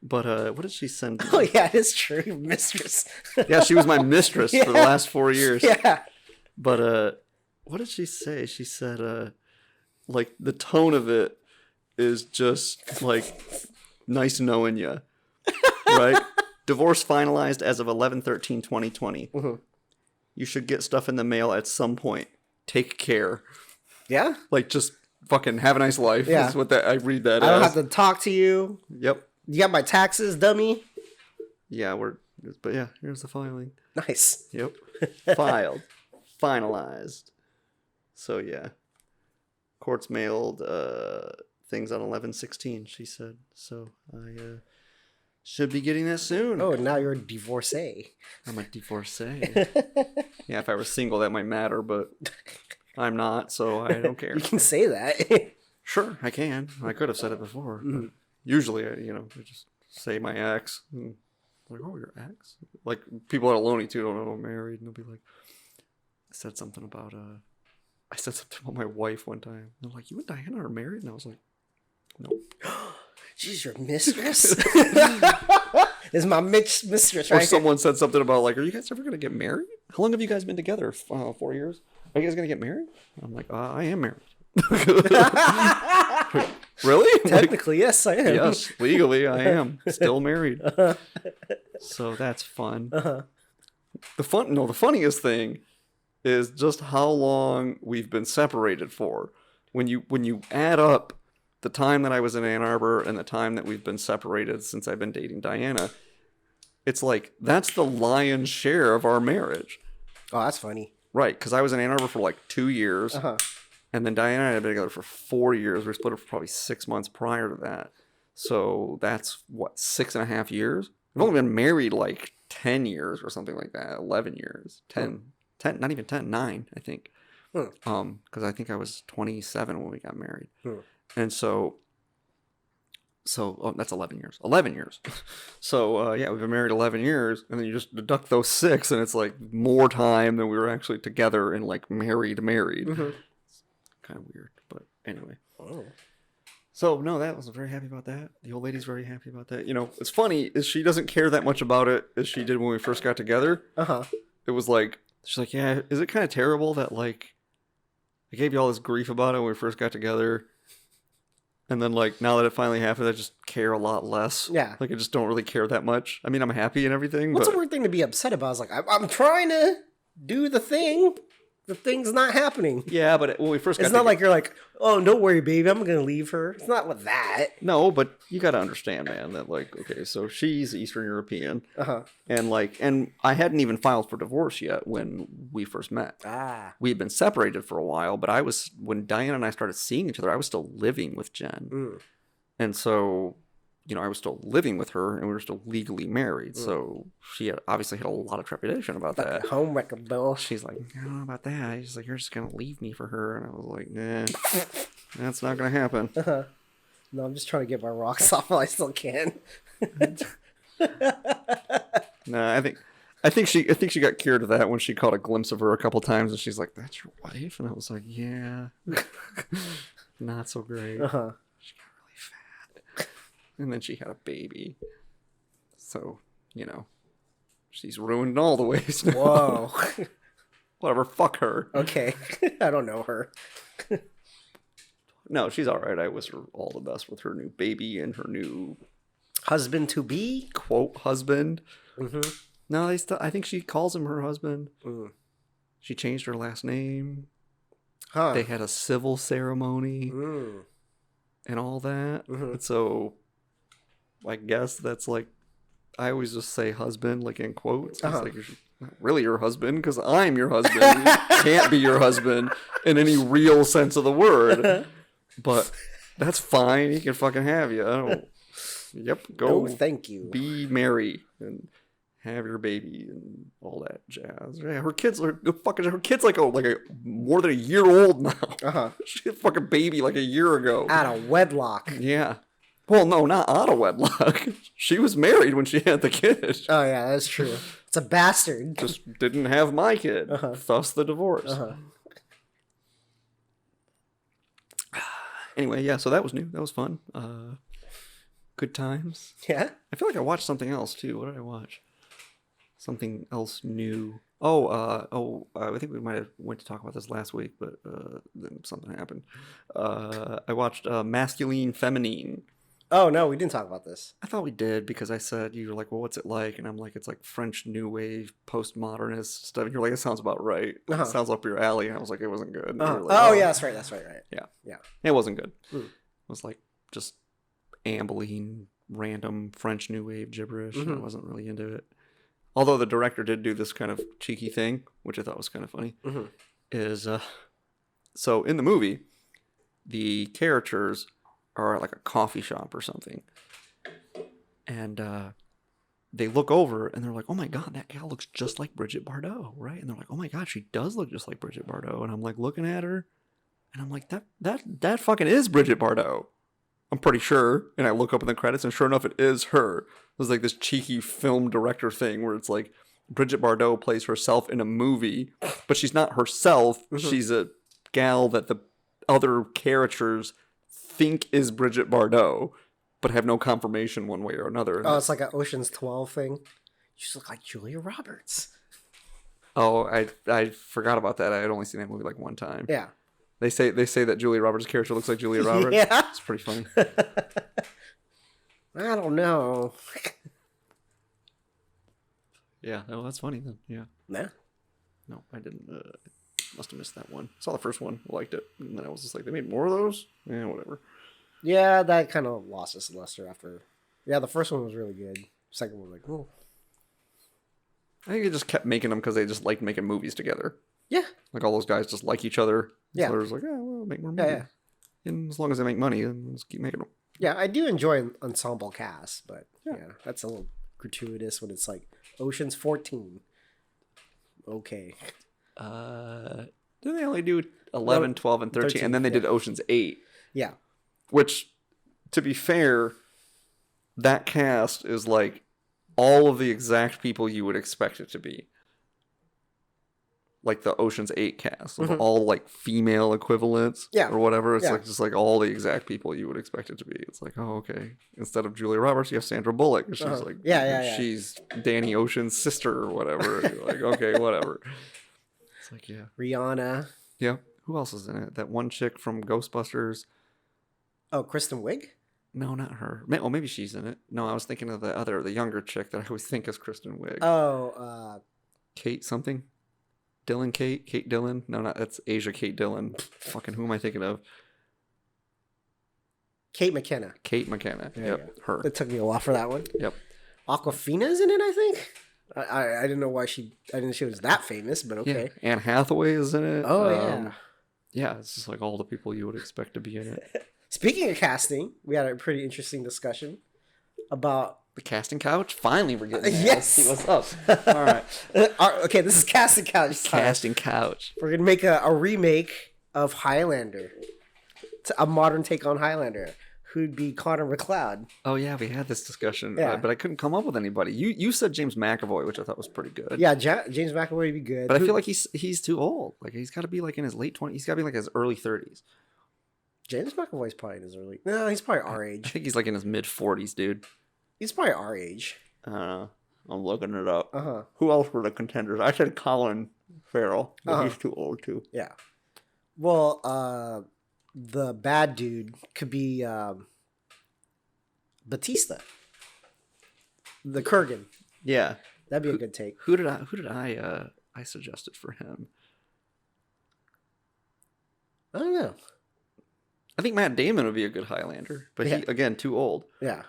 But what did she send me? Oh yeah, it's true, mistress. Yeah, she was my mistress for the last 4 years. Yeah. But what did she say? She said like the tone of it is just like nice knowing you. Right? Divorce finalized as of 11/13/2020. Mm-hmm. You should get stuff in the mail at some point. Take care. Yeah? Like, just fucking have a nice life. Yeah. That's what I read that I as. don't have to talk to you. Yep. You got my taxes, dummy? Yeah, but yeah, here's the filing. Nice. Yep. Filed. Finalized. So, yeah. Courts mailed things on 11/16, she said. So, I should be getting that soon. Oh, now you're a divorcee. I'm a divorcee. Yeah, if I were single, that might matter, but I'm not, so I don't care. You can say that. Sure, I can. I could have said it before. But usually, I just say my ex. And like, oh, your ex? Like, people at Ohlone, too, don't know I'm married, and they'll be like, I said something about my wife one time. They're like, you and Diana are married? And I was like, nope. She's your mistress? This is my mistress, right? Or someone said something about, like, are you guys ever going to get married? How long have you guys been together? 4 years? Are you guys going to get married? I'm like, I am married. Really? Technically, yes, I am. Yes, legally, I am still married. So that's fun. The funniest thing is just how long we've been separated for. When you add up the time that I was in Ann Arbor and the time that we've been separated since I've been dating Diana, it's like that's the lion's share of our marriage. Oh, that's funny. Right, because I was in Ann Arbor for like 2 years. And then Diana and I had been together for 4 years. We were split up for probably 6 months prior to that. So that's, 6.5 years? We've only been married like 10 years or something like that. 11 years. 10, not even 10, 9, I think. Because I think I was 27 when we got married. And so that's 11 years. 11 years. So, yeah, we've been married 11 years. And then you just deduct those 6, and it's like more time than we were actually together and like married. Kind of weird, but anyway. So no, I was very happy about that. The old lady's very happy about that. It's funny is she doesn't care that much about it as she did when we first got together. It was like she's like, yeah, is it kind of terrible that like I gave you all this grief about it when we first got together, and then like now that it finally happened, I just care a lot less. Yeah, like I just don't really care that much. I mean, I'm happy and everything. What's a weird thing to be upset about? It's like I'm trying to do the thing. The thing's not happening. Yeah, but when we first got it's not like you're like, oh, don't worry, baby, I'm going to leave her. It's not with that. No, but you got to understand, man, that like, okay, so she's Eastern European. And I hadn't even filed for divorce yet when we first met. We had been separated for a while, but when Diana and I started seeing each other, I was still living with Jen. And so, I was still living with her and we were still legally married. So she obviously had a lot of trepidation about that. Homewrecker bill. She's like, I don't know about that. She's like, you're just going to leave me for her. And I was like, nah, that's not going to happen. No, I'm just trying to get my rocks off while I still can. Nah, I think she got cured of that when she caught a glimpse of her a couple times and she's like, that's your wife? And I was like, yeah, not so great. And then she had a baby. So, she's ruined in all the ways now. Whoa. Whatever, fuck her. Okay. I don't know her. No, she's all right. I wish her all the best with her new baby and her new... husband-to-be? Quote, husband. No, I think she calls him her husband. She changed her last name. They had a civil ceremony. And all that. And so... I guess that's like, I always just say husband, like in quotes. It's like, you're not really your husband, because I'm your husband. You can't be your husband in any real sense of the word. But that's fine. He can fucking have you. Go. No, thank you. Be married and have your baby and all that jazz. Yeah, her kid's like a more than a year old now. She had a fucking baby like a year ago. Out of wedlock. Yeah. Well, no, not out of wedlock. She was married when she had the kid. Oh, yeah, that's true. It's a bastard. Just didn't have my kid. Thus the divorce. Anyway, yeah, so that was new. That was fun. Good times. Yeah? I feel like I watched something else, too. What did I watch? Something else new. I think we might have went to talk about this last week, but then something happened. I watched Masculine Feminine Oh no, we didn't talk about this. I thought we did because I said, you were like, well, what's it like? And I'm like, it's like French New Wave, postmodernist stuff. And you're like, it sounds about right. It sounds up your alley. And I was like, it wasn't good. Like, yeah, that's right. Yeah. It wasn't good. It was like just ambling, random French New Wave gibberish. I wasn't really into it. Although the director did do this kind of cheeky thing, which I thought was kind of funny, is so in the movie, the characters are at like a coffee shop or something. And they look over and they're like, oh my God, that gal looks just like Bridget Bardot, right? And they're like, oh my God, she does look just like Bridget Bardot. And I'm like looking at her and I'm like, that fucking is Bridget Bardot. I'm pretty sure. And I look up in the credits and sure enough, it is her. There's like this cheeky film director thing where it's like Bridget Bardot plays herself in a movie, but she's not herself. She's a gal that the other characters think is Bridget Bardot, but have no confirmation one way or another. Oh, it's like an Ocean's 12 thing. You just look like Julia Roberts. Oh, I forgot about that. I had only seen that movie like one time. Yeah. They say that Julia Roberts' character looks like Julia Roberts. Yeah. It's pretty funny. I don't know. Yeah, no, that's funny then. Yeah. Nah. No, I didn't. Must have missed that one. Saw the first one, liked it, and then I was just like, they made more of those? Yeah, whatever. Yeah, that kind of lost its luster after. Yeah, the first one was really good. Second one was like, oh. I think they just kept making them because they just liked making movies together. Yeah. Like all those guys just like each other. Yeah. So it was like, yeah, well, make more movies. Yeah. And as long as they make money, then let's keep making them. Yeah, I do enjoy an ensemble cast, but yeah, that's a little gratuitous when it's like Ocean's 14. Okay. Didn't they only do 11, 12, and 13? And then they did Ocean's 8. Yeah. Which, to be fair, that cast is like all of the exact people you would expect it to be. Like the Ocean's 8 cast. All like female equivalents or whatever. It's like just like all the exact people you would expect it to be. It's like, oh, okay. Instead of Julia Roberts, you have Sandra Bullock. She's like, she's Danny Ocean's sister or whatever. You're like, okay, whatever. It's like, yeah. Rihanna. Yeah. Who else is in it? That one chick from Ghostbusters. Oh, Kristen Wiig? No, not her. Oh, maybe she's in it. No, I was thinking of the younger chick that I always think is Kristen Wiig. Oh, Kate something? Kate Dillon? No, that's Asia Kate Dillon. Fucking who am I thinking of? Kate McKenna. Yep, her. It took me a while for that one. Yep. Awkwafina's in it, I think. I didn't know why I didn't know she was that famous, but okay. Yeah. Anne Hathaway is in it. Oh, yeah. Yeah, it's just like all the people you would expect to be in it. Speaking of casting, we had a pretty interesting discussion about the casting couch. Finally, we're getting there. Yes. Let's see what's up. All right. Okay, this is casting couch. Casting couch. We're gonna make a remake of Highlander, a modern take on Highlander. Who'd be Connor McLeod? Oh yeah, we had this discussion, but I couldn't come up with anybody. You said James McAvoy, which I thought was pretty good. Yeah, James McAvoy would be good. But I feel like he's too old. Like he's got to be like in his late 20s. He's got to be like his early 30s. James McAvoy's probably in his early. No, he's probably our age. I think he's like in his mid 40s, dude. He's probably our age. I don't know. I'm looking it up. Who else were the contenders? I said Colin Farrell, but he's too old too. Yeah. Well, the bad dude could be Batista. The Kurgan. Yeah. That'd be a good take. Who did I suggested for him? I don't know. I think Matt Damon would be a good Highlander, but he, again, too old. Yeah.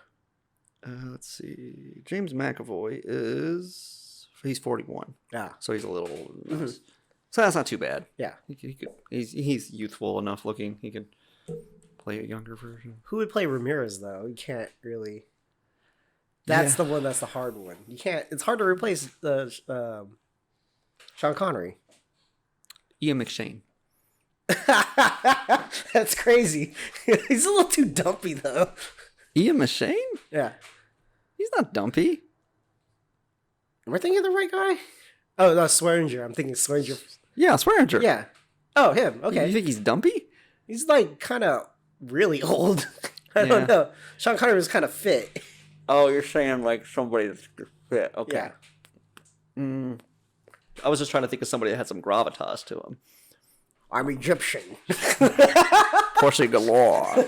Let's see. James McAvoy he's 41. Yeah. So he's a little older. So that's not too bad. Yeah. He's youthful enough looking. He could play a younger version. Who would play Ramirez though? You can't really. That's the one. That's the hard one. You can't. It's hard to replace Sean Connery. Ian McShane. That's crazy. He's a little too dumpy though. Ian McShane? Yeah. He's not dumpy. Am I thinking of the right guy? Oh, no, Swearinger. I'm thinking Swearinger. Yeah, Swearinger. Yeah. Oh, him. Okay. You think he's dumpy? He's like kind of really old. I don't know. Sean Connery was kind of fit. Oh, you're saying like somebody that's fit. Okay. Yeah. I was just trying to think of somebody that had some gravitas to him. I'm Egyptian. Pussy galore.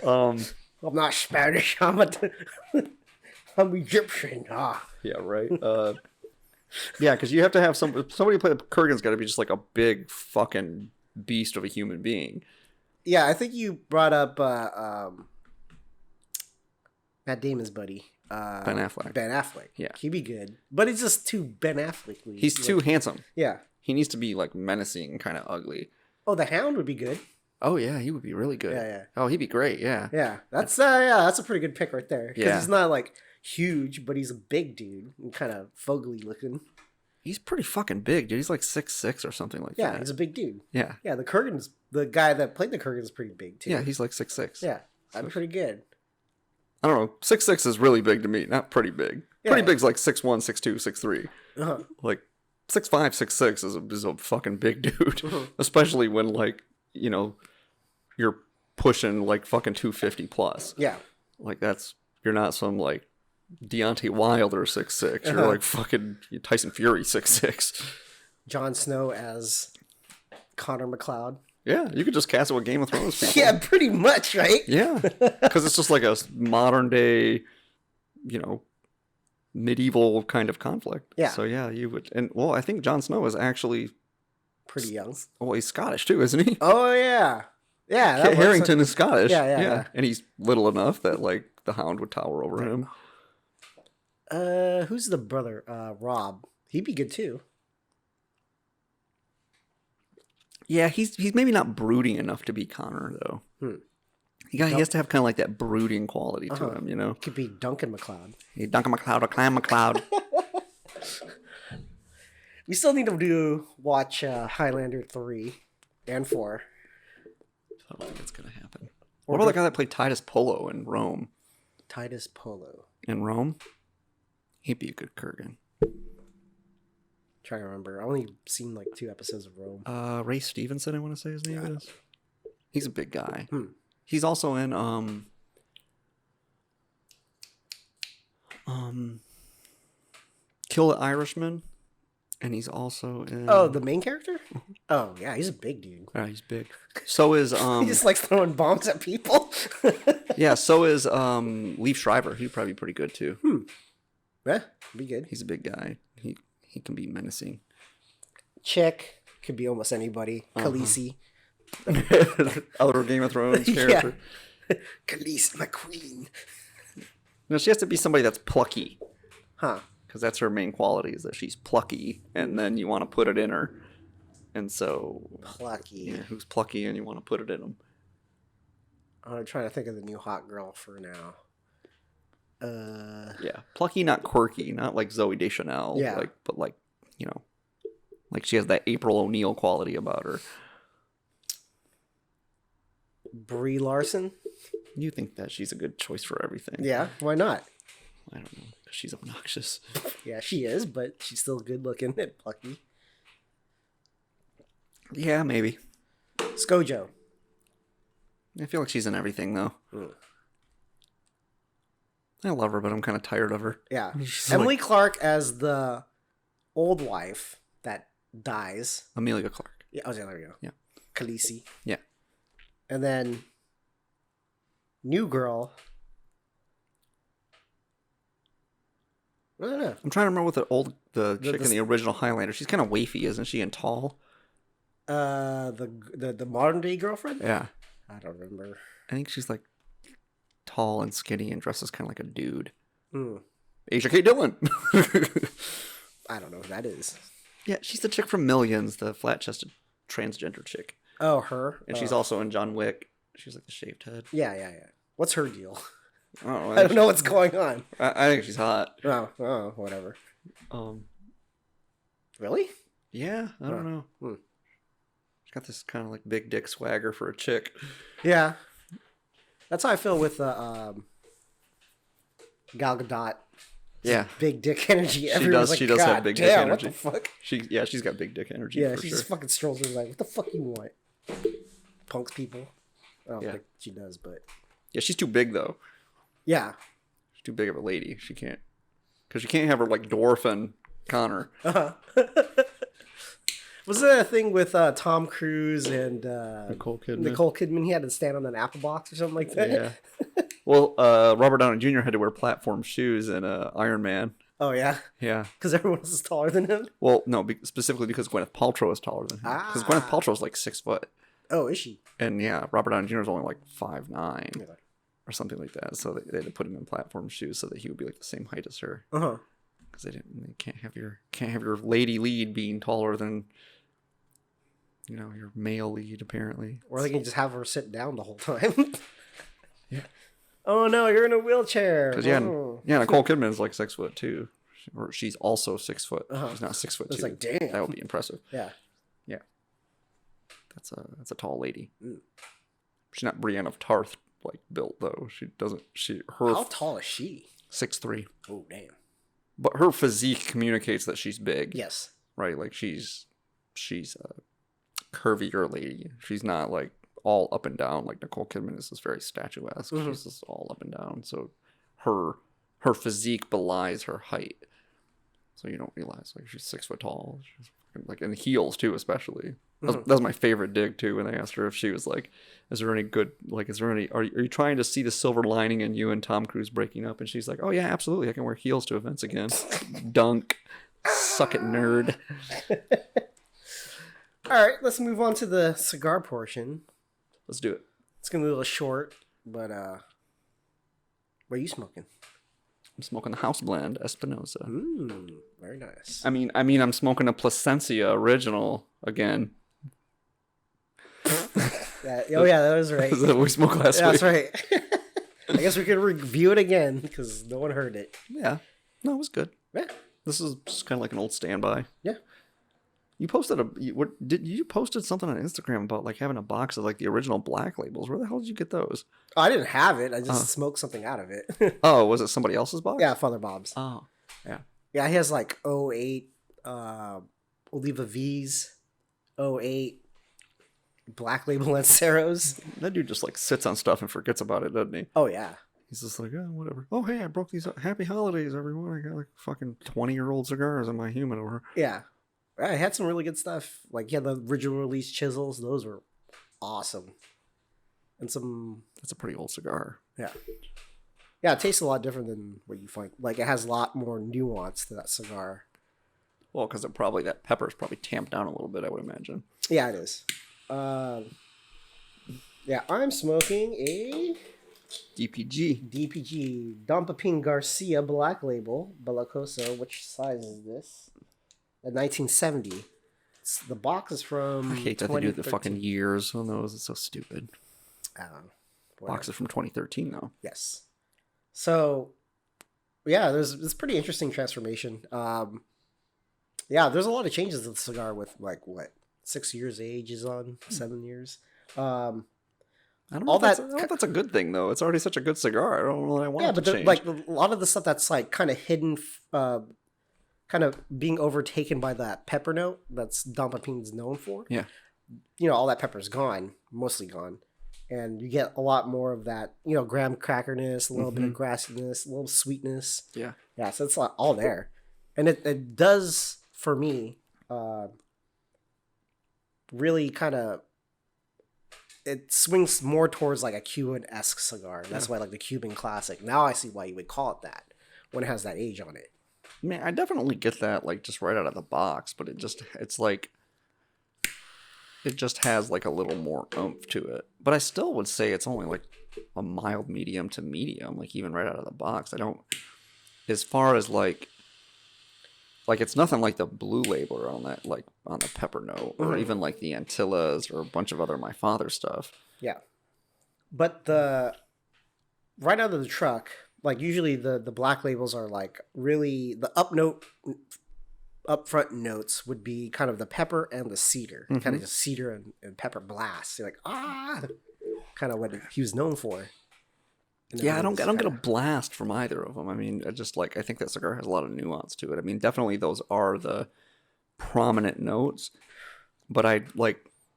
I'm not Spanish. I'm Egyptian. Ah. Yeah, right. Yeah, because you have to have somebody play the Kurgan's got to be just like a big fucking beast of a human being. Yeah, I think you brought up Matt Damon's buddy. Ben Affleck. Ben Affleck. Yeah. He'd be good. But he's just too Ben Affleck. He's too handsome. Yeah. He needs to be like menacing and kind of ugly. Oh, the Hound would be good. Oh yeah, he would be really good. Yeah. Oh, he'd be great. Yeah. Yeah. That's a pretty good pick right there. Because Yeah. he's not like huge, but he's a big dude and kind of fogely looking. He's pretty fucking big, dude. He's like 6'6" or something like that. Yeah, he's a big dude. Yeah. Yeah, the guy that played the Kurgan is pretty big too. Yeah, he's like 6'6". Yeah, that'd be pretty good. I don't know. 6'6" is really big to me. Not pretty big. Yeah. Pretty big's like 6'1", 6'2", 6'3". Uh-huh. Like 6'5", 6'6" is a fucking big dude. Uh-huh. Especially when like, you know, you're pushing like fucking 250 plus. Yeah. Like you're not some like Deontay Wilder 6'6". You're like fucking Tyson Fury 6'6". Jon Snow as Connor McLeod. Yeah, you could just cast it with Game of Thrones people. Yeah, pretty much, right? Yeah, because it's just like a modern day, you know, medieval kind of conflict. Yeah. So yeah, you would, and well, I think Jon Snow is actually pretty young. Well, he's Scottish too, isn't he? Oh yeah, yeah. Kit Harington is Scottish. Yeah. And he's little enough that like the Hound would tower over him. Who's the brother? Rob. He'd be good too. Yeah, he's maybe not brooding enough to be Connor though. He has to have kind of like that brooding quality to him, you know. Could be Duncan MacLeod. Hey, Duncan MacLeod or Clan MacLeod. We still need to watch Highlander 3 and 4. I don't think it's gonna happen. What about the guy that played Titus Polo in Rome? Titus Polo. In Rome? He'd be a good Kurgan. Trying to remember. I only seen like 2 episodes of Rome. Ray Stevenson, I want to say his name is. He's a big guy. He's also in Kill the Irishman, and he's also in. Oh, the main character? Oh yeah, he's a big dude. Yeah, he's big. So is He just likes throwing bombs at people. Yeah, so is Leif Schreiber. He'd probably be pretty good too. Yeah, be good. He's a big guy. He can be menacing. Chick could be almost anybody. Khaleesi. Outer Game of Thrones character. Yeah. Khaleesi, my queen. No, she has to be somebody that's plucky. Huh. Because that's her main quality, is that she's plucky, and then you want to put it in her. And so... Plucky. Yeah, who's plucky and you want to put it in them. I'm trying to think of the new hot girl for now. Yeah, plucky, not quirky, not like Zooey Deschanel. Yeah. But like, you know, like she has that April O'Neil quality about her. Brie Larson? You think that she's a good choice for everything. Yeah, why not? I don't know, because she's obnoxious. Yeah, she is, but she's still good looking and plucky. Yeah, maybe. Skojo. I feel like she's in everything, though. I love her, but I'm kind of tired of her. Yeah. She's Emily Clark as the old wife that dies. Amelia Clark. Yeah, oh, there we go. Yeah. Khaleesi. Yeah. And then new girl. I don't know. I'm trying to remember what the chick in the original Highlander. She's kind of wafy, isn't she? And tall. The modern day girlfriend. Yeah. I don't remember. I think she's like tall and skinny and dresses kind of like a dude. Asia K. Dillon. I don't know who that is. Yeah, she's the chick from Millions, the flat-chested transgender chick. Oh, her. And she's also in John Wick. She's like the shaved head. Yeah. What's her deal? I don't know what's going on. I think she's hot. Oh, whatever. Really? Yeah, I don't know. She's got this kind of like big dick swagger for a chick. Yeah. That's how I feel with Gal Gadot. Yeah. Big dick energy. She does have big dick energy. What the fuck? She's got big dick energy. Yeah, for she sure. just fucking strolls in like, what the fuck you want? Punks people. I don't think she does, but yeah, she's too big though. yeah, she's too big of a lady. She can't, because you can't have her like dwarf and Connor. But Was it a thing with Tom Cruise and Nicole Kidman. Nicole Kidman? He had to stand on an apple box or something like that. Yeah. Well, Robert Downey Jr. had to wear platform shoes in Iron Man. Oh yeah. Yeah. Because everyone else is taller than him. Well, no, specifically because Gwyneth Paltrow is taller than him. Because Gwyneth Paltrow is like 6 foot. Oh, is she? And yeah, Robert Downey Jr. is only like 5'9" or something like that. So they had to put him in platform shoes so that he would be like the same height as her. Because they can't have your lady lead being taller than your male lead apparently. Or they can just have her sit down the whole time. Yeah. Oh no, you're in a wheelchair. Because Nicole Kidman is like 6 foot too, or she's also 6 foot. She's not 6 foot. It's like, damn, that would be impressive. Yeah. That's a tall lady. She's not Brienne of Tarth like built though. How tall is she? 6'3". Oh damn. But her physique communicates that she's big. Yes. Right, like she's a curvier lady. She's not like all up and down like Nicole Kidman is just very statuesque. She's just all up and down. So her physique belies her height. So you don't realize like she's 6 foot tall. She's like in heels too, especially. That was my favorite dig too when they asked her if she was like, are you trying to see the silver lining in you and Tom Cruise breaking up? And she's like, oh yeah, absolutely, I can wear heels to events again. Dunk. Suck it, nerd. All right, let's move on to the cigar portion. Let's do it. It's gonna be a little short, but what are you smoking? I'm smoking the House Blend Espinosa. Very nice. I mean, I'm smoking a Plasencia original again. That was right. That we smoked last week. That's right. I guess we could review it again because no one heard it. Yeah. No, it was good. Yeah. This is just kind of like an old standby. Yeah. You posted you posted something on Instagram about like having a box of like the original black labels. Where the hell did you get those? Oh, I didn't have it. I just smoked something out of it. Oh, was it somebody else's box? Yeah, Father Bob's. Oh, yeah. Yeah, he has like 08 Oliva V's, 08 Black Label Lanceros. That dude just like sits on stuff and forgets about it, doesn't he? Oh yeah. He's just like, whatever. Oh, hey, I broke these up. Happy holidays, everyone. I got like fucking 20-year-old cigars in my humidor. Yeah. I had some really good stuff. Like, yeah, the original release chisels. Those were awesome. And some... That's a pretty old cigar. Yeah. Yeah, it tastes a lot different than what you find. Like, it has a lot more nuance to that cigar. Well, because that pepper's probably tamped down a little bit, I would imagine. Yeah, it is. Yeah, I'm smoking a... DPG. Don Pepin Garcia Black Label. Belicoso. Which size is this? A 1970. The box is from... I hate that they do the fucking years on those. It's so stupid. Box is from 2013, though. Yes. So, yeah, there's pretty interesting transformation. Yeah, there's a lot of changes to the cigar with, like, what, 6 years age is on? 7 years? I don't know if that's a good thing, though. It's already such a good cigar. I don't know that I want it to change. Like, a lot of the stuff that's, like, kind of hidden... kind of being overtaken by that pepper note that's Don Pepin's known for. Yeah. All that pepper's gone, mostly gone. And you get a lot more of that, graham crackerness, a little bit of grassiness, a little sweetness. Yeah. Yeah, so it's all there. And it does, for me, really kind of, it swings more towards like a Cuban-esque cigar. That's why like the Cuban Classic. Now I see why you would call it that when it has that age on it. Man, I definitely get that, like, just right out of the box, but it just has, like, a little more oomph to it. But I still would say it's only, like, a mild medium to medium, like, even right out of the box. I don't, as far as, like, it's nothing like the blue label on that, like, on the pepper note, or even, like, the Antillas, or a bunch of other My Father stuff. Yeah. But right out of the truck... Like, usually the black labels are, like, really... The upfront notes would be kind of the pepper and the cedar. Kind of just cedar and pepper blast. You're like, kind of what he was known for. Yeah, I don't get a blast from either of them. I mean, I think that cigar has a lot of nuance to it. I mean, definitely those are the prominent notes. But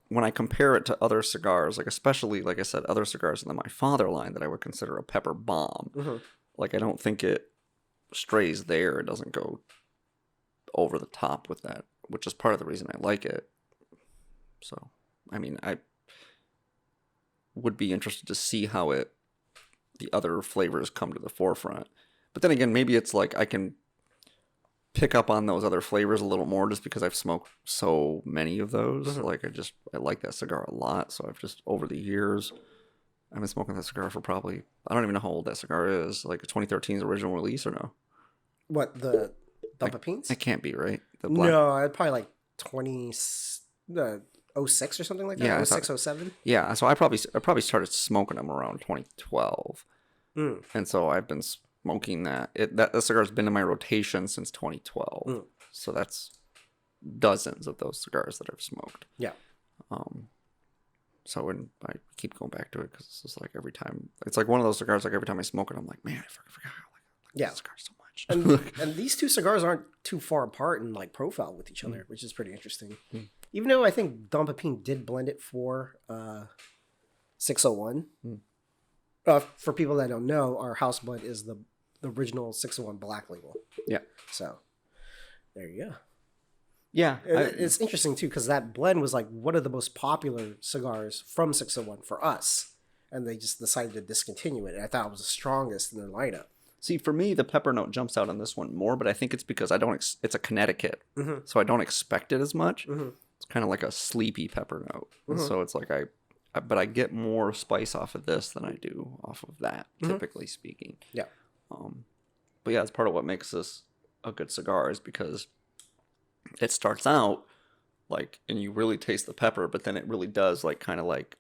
when I compare it to other cigars, like especially, like I said, other cigars in the My Father line that I would consider a pepper bomb, like I don't think it strays there. It doesn't go over the top with that, which is part of the reason I like it. So, I mean, I would be interested to see how the other flavors come to the forefront. But then again, maybe it's like I can pick up on those other flavors a little more just because I've smoked so many of those. Mm-hmm. Like I like that cigar a lot. So I've just, over the years, I've been smoking that cigar for probably, I don't even know how old that cigar is. Like a 2013's original release or no? What, the Dumpapines? It can't be, right? No, probably like 06 or something like that. Yeah, 06, 07. Yeah, so I probably started smoking them around 2012. And so I've been smoking that. That cigar's been in my rotation since 2012. So that's dozens of those cigars that I've smoked. Yeah. So when I keep going back to it because it's just like every time, it's like one of those cigars. Like every time I smoke it, I'm like, man, I forgot how I like this cigar so much. And these two cigars aren't too far apart in like profile with each other, which is pretty interesting. Even though I think Dom Pepin did blend it for 601. For people that don't know, our house blend is the original 601 Black Label. Yeah. So there you go. Yeah. It's interesting too because that blend was like one of the most popular cigars from 601 for us. And they just decided to discontinue it. And I thought it was the strongest in their lineup. See, for me, the pepper note jumps out on this one more, but I think it's because it's a Connecticut. So I don't expect it as much. It's kind of like a sleepy pepper note. So it's like but I get more spice off of this than I do off of that, typically speaking. Yeah. But yeah, it's part of what makes this a good cigar is because it starts out like, and you really taste the pepper, but then it really does like kind of like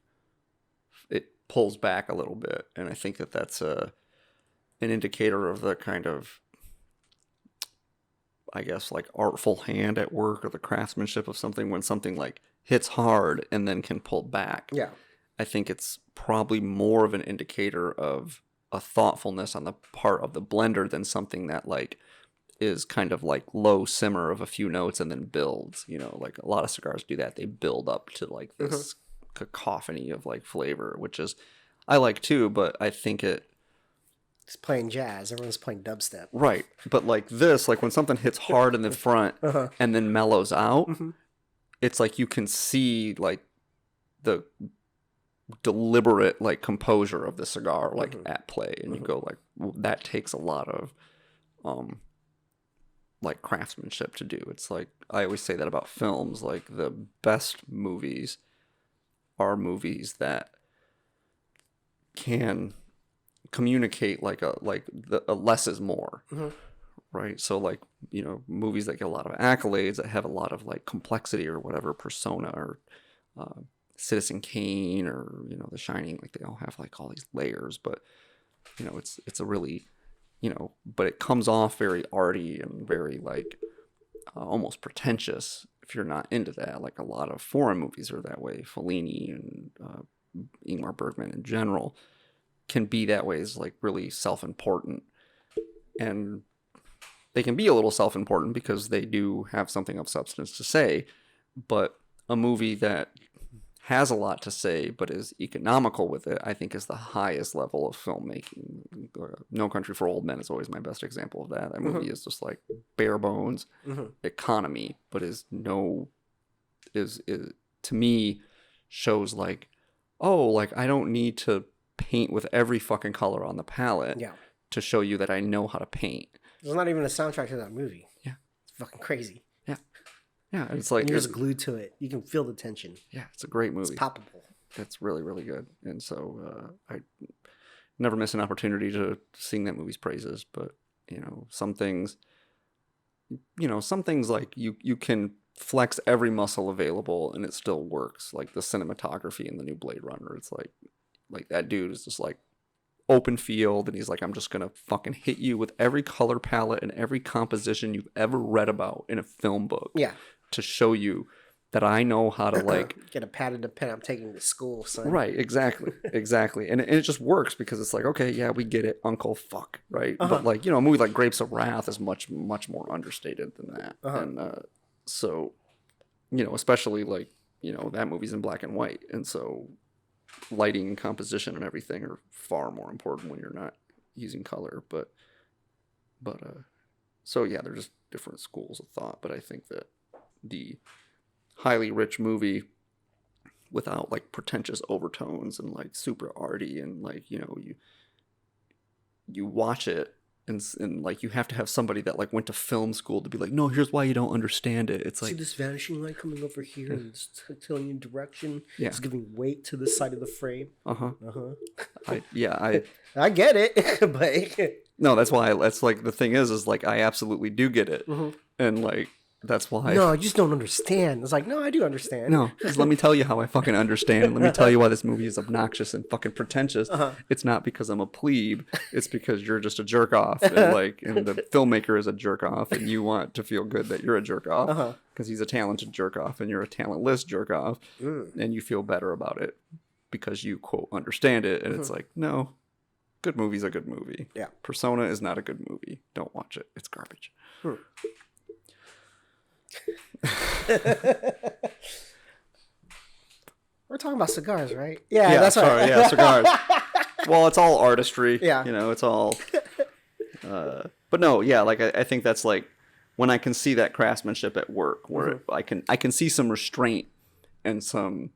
it pulls back a little bit. And I think that's an indicator of the kind of, I guess, like artful hand at work or the craftsmanship of something when something like hits hard and then can pull back. Yeah. I think it's probably more of an indicator of a thoughtfulness on the part of the blender than something that like is kind of like low simmer of a few notes and then builds, like a lot of cigars do that. They build up to like this cacophony of like flavor, which is, I like too, but I think it's playing jazz. Everyone's playing dubstep. Right. But like this, like when something hits hard in the front and then mellows out, it's like you can see like the deliberate like composure of the cigar like at play. And you go like, well, that takes a lot of like craftsmanship to do. It's like, I always say that about films, like the best movies are movies that can communicate like a less is more, right? So like, movies that get a lot of accolades that have a lot of like complexity or whatever, Persona or Citizen Kane or The Shining, like they all have like all these layers, but it's a really but it comes off very arty and very like almost pretentious if you're not into that. Like a lot of foreign movies are that way. Fellini and Ingmar Bergman in general can be that way, is like really self-important, and they can be a little self-important because they do have something of substance to say. But a movie that has a lot to say but is economical with it, I think is the highest level of filmmaking. No Country for Old Men is always my best example of that. That movie is just like bare bones economy, but is to me shows like, oh, like I don't need to paint with every fucking color on the palette to show you that I know how to paint. There's not even a soundtrack to that movie. Yeah. It's fucking crazy. Yeah, it's like... And you're just glued to it. You can feel the tension. Yeah, it's a great movie. It's palpable. It's really, really good. And so I never miss an opportunity to sing that movie's praises. But, some things like you can flex every muscle available and it still works. Like the cinematography in the new Blade Runner. It's like that dude is just like open field, and he's like, I'm just gonna fucking hit you with every color palette and every composition you've ever read about in a film book. Yeah. To show you that I know how to like get a pad and a pen I'm taking to school, son. Right, exactly. And it just works because it's like, okay, yeah, we get it, Uncle Fuck, right? But like, a movie like Grapes of Wrath is much more understated than that. And so, especially like, that movie's in black and white, and so lighting and composition and everything are far more important when you're not using color. But so yeah, they're just different schools of thought. But I think that the highly rich movie without like pretentious overtones and like super arty and like, you know, you watch it and like you have to have somebody that like went to film school to be like, no, here's why you don't understand it. It's like, see this vanishing light coming over here and it's telling you direction. Yeah. It's giving weight to this side of the frame. I get it, but no, that's why that's like the thing is like I absolutely do get it, and like that's why. No, I just don't understand. It's like, no, I do understand. No, just let me tell you how I fucking understand. And let me tell you why this movie is obnoxious and fucking pretentious. It's not because I'm a plebe. It's because you're just a jerk off, and the filmmaker is a jerk off, and you want to feel good that you're a jerk off because he's a talented jerk off, and you're a talentless jerk off, and you feel better about it because you quote understand it, and it's like, no, good movie's a good movie. Yeah, Persona is not a good movie. Don't watch it. It's garbage. We're talking about cigars, right? Yeah, that's sorry, right. Yeah, cigars. Well, it's all artistry. Yeah. You know, it's all... but no, yeah, like, I think that's, like, when I can see that craftsmanship at work, where I can see some restraint and some,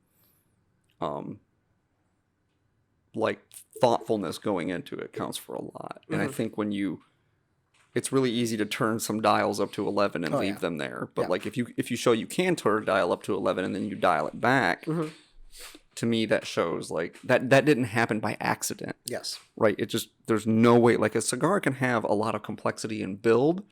like, thoughtfulness going into it counts for a lot. And I think when you... It's really easy to turn some dials up to 11 and leave them there. But like if you show you can turn a dial up to 11 and then you dial it back, to me that shows like that didn't happen by accident. Yes. Right? It just there's no way like a cigar can have a lot of complexity in build,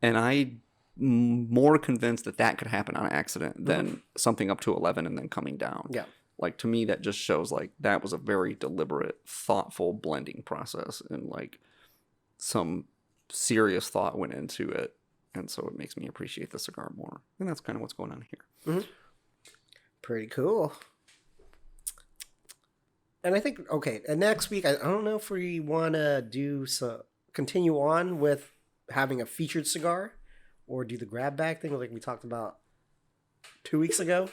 and I'm more convinced that could happen on accident than something up to 11 and then coming down. Yeah. Like to me that just shows like that was a very deliberate, thoughtful blending process, and like some serious thought went into it, and so it makes me appreciate the cigar more, and that's kind of what's going on here. Pretty cool. And I think and next week I don't know if we want to continue on with having a featured cigar or do the grab bag thing like we talked about 2 weeks ago.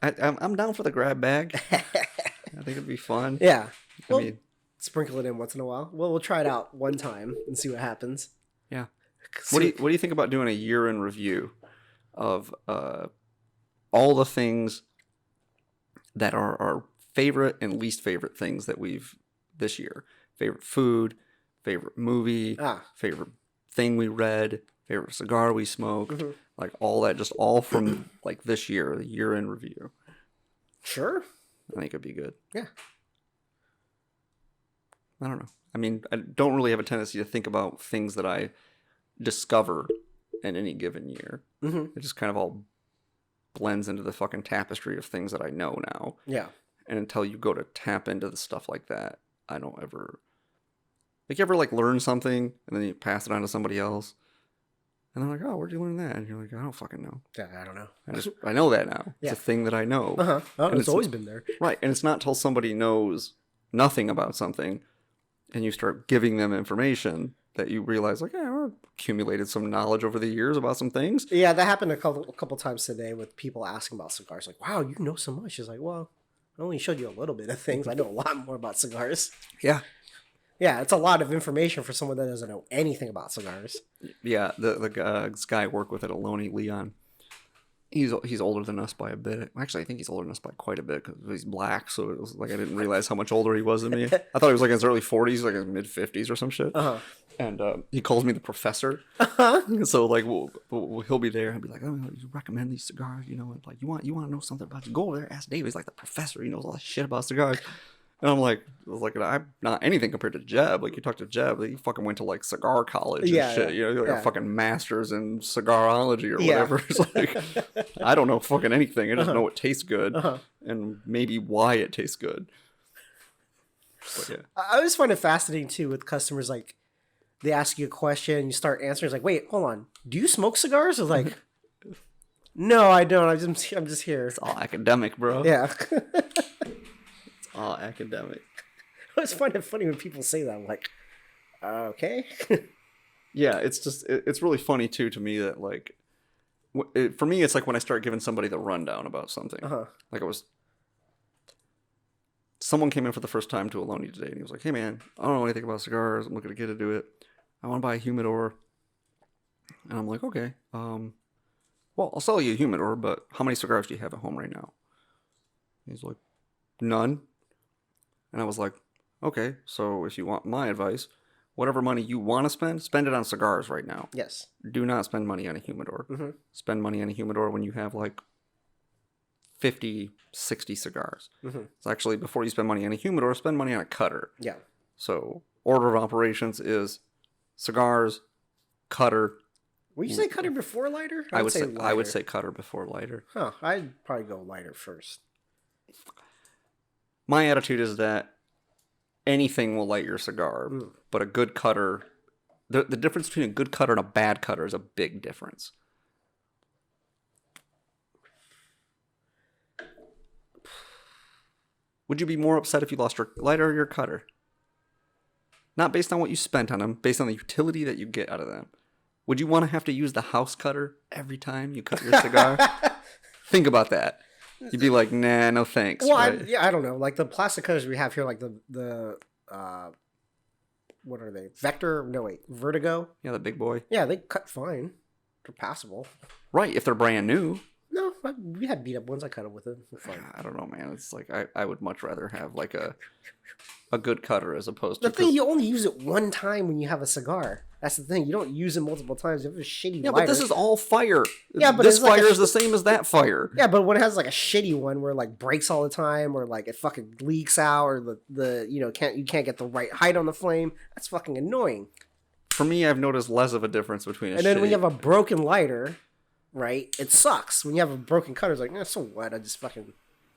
I'm down for the grab bag. I think it'd be fun. Yeah, I mean, sprinkle it in once in a while. Well, we'll try it out one time and see what happens. Yeah. What do you think about doing a year in review of all the things that are our favorite and least favorite things that we've this year? Favorite food, favorite movie, favorite thing we read, favorite cigar we smoked, like all that, just all from like this year, the year in review. Sure. I think it'd be good. Yeah. I don't know. I mean, I don't really have a tendency to think about things that I discovered in any given year. It just kind of all blends into the fucking tapestry of things that I know now. Yeah. And until you go to tap into the stuff like that, I don't ever... Like, you ever, like, learn something, and then you pass it on to somebody else? And they're like, oh, where'd you learn that? And you're like, I don't fucking know. Yeah, I don't know. I know that now. It's a thing that I know. Oh, it's always been there. Right. And it's not till somebody knows nothing about something and you start giving them information that you realize, like, yeah, I've accumulated some knowledge over the years about some things. Yeah, that happened a couple times today with people asking about cigars. Like, wow, you know so much. It's like, well, I only showed you a little bit of things. I know a lot more about cigars. Yeah. Yeah, it's a lot of information for someone that doesn't know anything about cigars. Yeah, this guy I work with at Aloni, Leon, he's older than us by a bit. Actually, I think he's older than us by quite a bit because he's black. So it was like I didn't realize how much older he was than me. I thought he was like in his early 40s, like in mid 50s or some shit. And he calls me the professor. So like he'll be there and be like, oh, you recommend these cigars, you know, and like you want to know something about you, go over there, ask Dave. He's like the professor. He knows all that shit about cigars. And I'm like, I'm not anything compared to Jeb. Like, you talk to Jeb, he fucking went to, like, cigar college and shit. You know, like a fucking master's in cigarology or whatever. It's like, I don't know fucking anything. I just know it tastes good and maybe why it tastes good. But, yeah. I always find it fascinating, too, with customers, like, they ask you a question and you start answering. It's like, wait, hold on. Do you smoke cigars? It's like, no, I don't. I'm just here. It's all academic, bro. Yeah. All academic. I always find it funny when people say that. I'm like, okay. Yeah, it's just, it's really funny too to me that like, for me, it's like when I start giving somebody the rundown about something. Like someone came in for the first time to Aloni today and he was like, hey man, I don't know anything about cigars. I'm looking to get to do it. I want to buy a humidor. And I'm like, okay, well, I'll sell you a humidor, but how many cigars do you have at home right now? He's like, none. And I was like, okay, so if you want my advice, whatever money you want to spend it on cigars right now. Yes. Do not spend money on a humidor. Mm-hmm. Spend money on a humidor when you have like 50, 60 cigars. Mm-hmm. It's actually, before you spend money on a humidor, spend money on a cutter. Yeah. So order of operations is cigars, cutter. Would you say cutter before lighter? I would say cutter before lighter. Huh. I'd probably go lighter first. My attitude is that anything will light your cigar, but a good cutter, the difference between a good cutter and a bad cutter is a big difference. Would you be more upset if you lost your lighter or your cutter? Not based on what you spent on them, based on the utility that you get out of them. Would you want to have to use the house cutter every time you cut your cigar? Think about that. You'd be like, nah, no thanks. Well, right? I don't know. Like the plastic cutters we have here, like the what are they? Vertigo. Yeah, the big boy. Yeah, they cut fine. They're passable. Right, if they're brand new. No, we had beat up ones. I cut them with it. Fine. I don't know, man. It's like I would much rather have like a good cutter as opposed to the thing. You only use it one time when you have a cigar. That's the thing. You don't use it multiple times. You have a shitty lighter. But this is all fire. Yeah, but this fire is the same as that fire. Yeah, but when it has like a shitty one where it like breaks all the time, or like it fucking leaks out, or the you can't get the right height on the flame, that's fucking annoying. For me, I've noticed less of a difference between and then when you have a broken lighter, right, it sucks. When you have a broken cutter, it's like, so what? I just fucking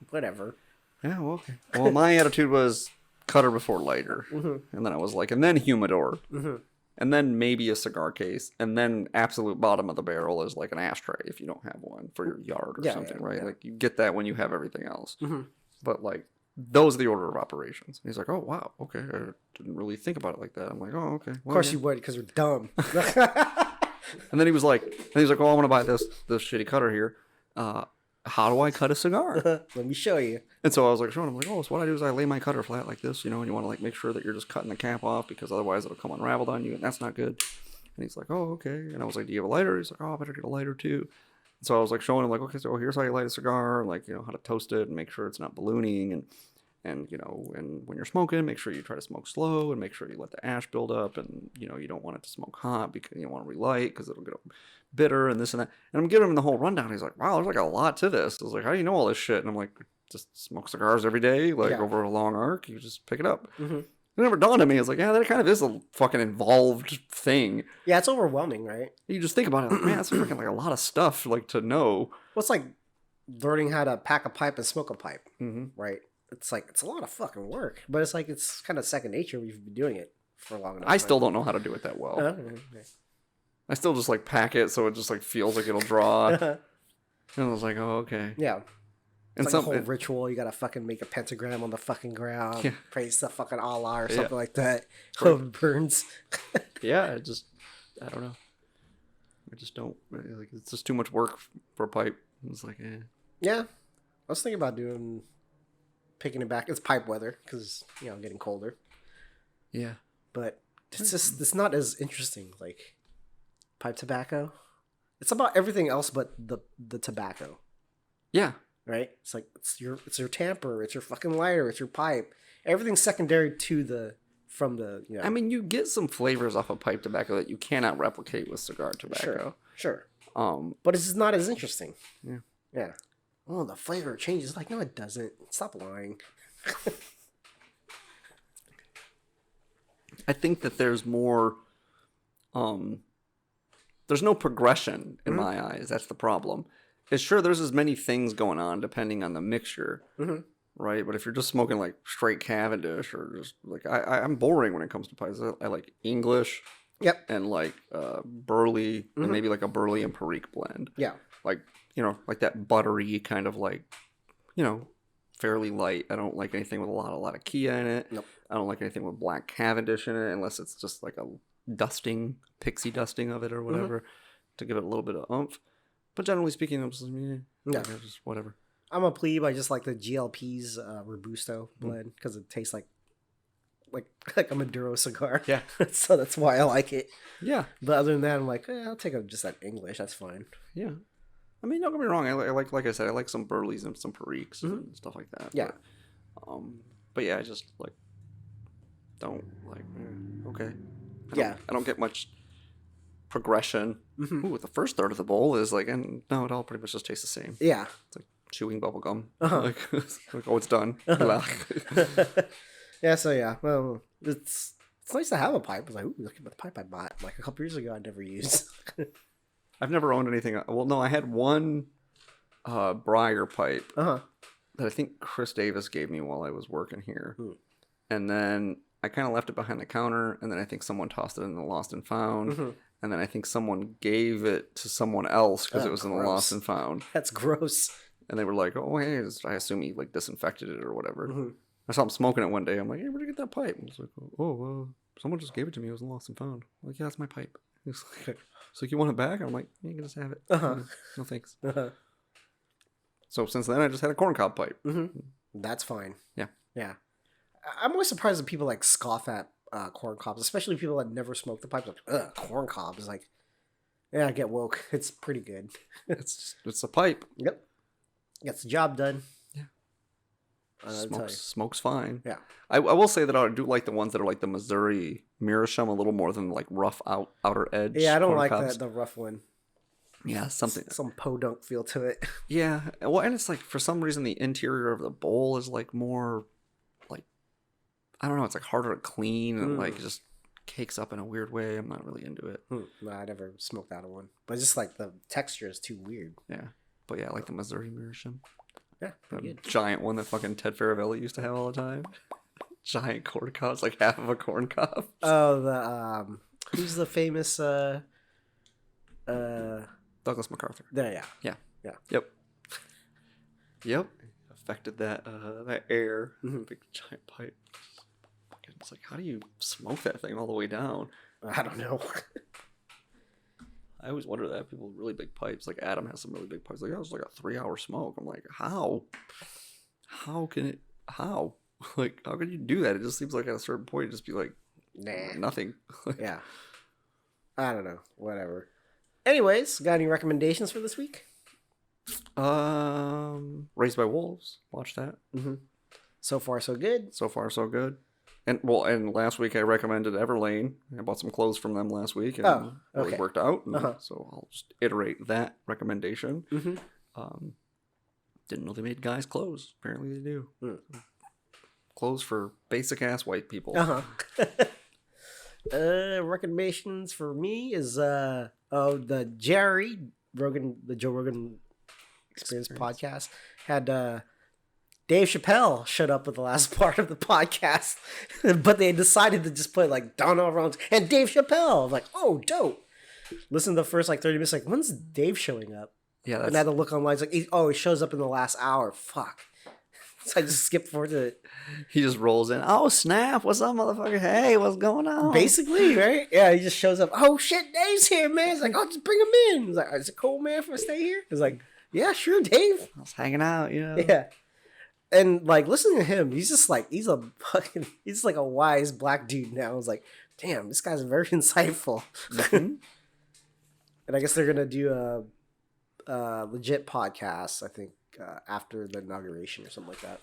whatever. Yeah, well, okay. Well, my attitude was cutter before lighter, and then I was like, and then humidor. And then maybe a cigar case, and then absolute bottom of the barrel is like an ashtray if you don't have one for your yard or something, right? Yeah. Like you get that when you have everything else. But like those are the order of operations. And he's like, oh wow, okay, I didn't really think about it like that. I'm like, oh okay. Well, of course you would, because you're dumb. And then he was like, oh, I want to buy this shitty cutter here. How do I cut a cigar? Let me show you. And so I was like, showing him, like, oh, so what I do is I lay my cutter flat like this, and you want to like make sure that you're just cutting the cap off, because otherwise it'll come unraveled on you, and that's not good. And he's like, oh, okay. And I was like, do you have a lighter? He's like, oh, I better get a lighter too. And so I was like showing him, like, okay, so here's how you light a cigar, and like, how to toast it and make sure it's not ballooning, and and when you're smoking, make sure you try to smoke slow, and make sure you let the ash build up, and you don't want it to smoke hot because you don't want to relight because it'll get bitter and this and that. And I'm giving him the whole rundown. He's like, wow, there's like a lot to this. I was like, how do you know all this shit? And I'm like, just smoke cigars every day, over a long arc. You just pick it up. It never dawned on me. I was like, yeah, that kind of is a fucking involved thing. Yeah, it's overwhelming, right? You just think about it, like, man, that's freaking like a lot of stuff to know. Well, it's like learning how to pack a pipe and smoke a pipe, right? It's like, it's a lot of fucking work, but it's like, it's kind of second nature. We've been doing it for a long enough. I still don't know how to do it that well. I still just like pack it so it just like feels like it'll draw. And I was like, oh, okay. Yeah. It's like a whole ritual. You gotta fucking make a pentagram on the fucking ground, praise the fucking Allah or something like that. Hope it burns. Yeah, I don't know. I just don't, like, it's just too much work for a pipe. It's like, eh. Yeah. I was thinking about picking it back. It's pipe weather because, getting colder. Yeah. But it's not as interesting, like pipe tobacco. It's about everything else but the tobacco. Yeah. Right? It's like it's your tamper, it's your fucking lighter, it's your pipe. Everything's secondary from the I mean, you get some flavors off of pipe tobacco that you cannot replicate with cigar tobacco. Sure. But it's just not as interesting. Yeah. Yeah. Oh, the flavor changes. Like, no, it doesn't. Stop lying. I think that there's more there's no progression in my eyes. That's the problem. It's sure there's as many things going on depending on the mixture, right? But if you're just smoking like straight Cavendish or just like I'm boring when it comes to pipes. I like English, and like Burley, and maybe like a Burley and Perique blend. Yeah, like like that buttery kind of like fairly light. I don't like anything with a lot of Kia in it. Nope. I don't like anything with black Cavendish in it unless it's just like a pixie dusting of it or whatever to give it a little bit of oomph. But generally speaking, I'm just whatever. I'm a plebe. I just like the GLP's Robusto blend because it tastes like a Maduro cigar. Yeah. So that's why I like it. Yeah. But other than that, I'm like, I'll take just that English. That's fine. Yeah. I mean, don't get me wrong. I like I said, I like some Burleys and some Periques and stuff like that. Yeah. But yeah, I just like don't like. Okay. I don't get much progression. Ooh, the first third of the bowl is like, and no, it all pretty much just tastes the same. Yeah. It's like chewing bubble gum. Like, oh, it's done. Yeah. So yeah, well, it's nice to have a pipe. I was like, ooh, look at the pipe I bought like a couple years ago. I never used. I've never owned anything. Well, no, I had one Briar pipe that I think Chris Davis gave me while I was working here, and then I kind of left it behind the counter, and then I think someone tossed it in the lost and found, and then I think someone gave it to someone else because it was in the lost and found. That's gross. And they were like, "Oh, hey," I assume he like disinfected it or whatever. I saw him smoking it one day. I'm like, "Hey, where'd you get that pipe?" And I was like, "Oh, someone just gave it to me. It was in lost and found." I'm like, "Yeah, that's my pipe." He's like, "So you want it back?" I'm like, "Yeah, you can just have it." No thanks. So since then, I just had a corncob pipe. That's fine. Yeah. Yeah. I'm always surprised that people like scoff at corn cobs, especially people that never smoke the pipe. Like, ugh, corn cobs. Like, yeah, get woke. It's pretty good. It's a pipe. Yep. Gets the job done. Yeah. Smokes fine. Yeah. I will say that I do like the ones that are like the Missouri Meerschaum a little more than like rough outer edge. Yeah, I don't like the rough one. Yeah, some podunk feel to it. Yeah. Well, and it's like for some reason the interior of the bowl is like more like, I don't know, it's like harder to clean and like just cakes up in a weird way. I'm not really into it. No, I never smoked out of one. But just like the texture is too weird. Yeah. But yeah, I like the Missouri Meerschaum. Yeah, the giant one that fucking Ted Faravelli used to have all the time. Giant corn cob. It's like half of a corn cob. Oh, the who's the famous Douglas MacArthur. There, yeah. Yep. Affected that air. Big giant pipe. It's like, how do you smoke that thing all the way down? I don't know. I always wonder that people with really big pipes. Like Adam has some really big pipes. Like, that was like a 3-hour smoke. I'm like, how? How can it? How? Like, how can you do that? It just seems like at a certain point, you just be like, nah, nothing. Yeah. I don't know. Whatever. Anyways, got any recommendations for this week? Raised by Wolves. Watch that. So far, so good. So far, so good. And last week I recommended Everlane. I bought some clothes from them last week, and it really worked out. So I'll just iterate that recommendation. Didn't know they made guys' clothes. Apparently they do. Clothes for basic ass white people. Recommendations for me is the Joe Rogan Experience podcast had Dave Chappelle showed up with the last part of the podcast, but they decided to just put like Donald Rollins and Dave Chappelle. I was like, oh, dope. Listen to the first like 30 minutes, like, when's Dave showing up? Yeah, and I had to look online. It's like, he shows up in the last hour. Fuck. So I just skipped forward to it. He just rolls in. Oh, snap. What's up, motherfucker? Hey, what's going on? Basically, right? Yeah, he just shows up. Oh, shit, Dave's here, man. It's like, oh, just bring him in. He's like, is it cool, man, if I stay here? He's like, yeah, sure, Dave. I was hanging out, you know? Yeah. And, like, listening to him, he's just like, he's like a wise black dude now. I was like, damn, this guy's very insightful. And I guess they're going to do a legit podcast, I think, after the inauguration or something like that.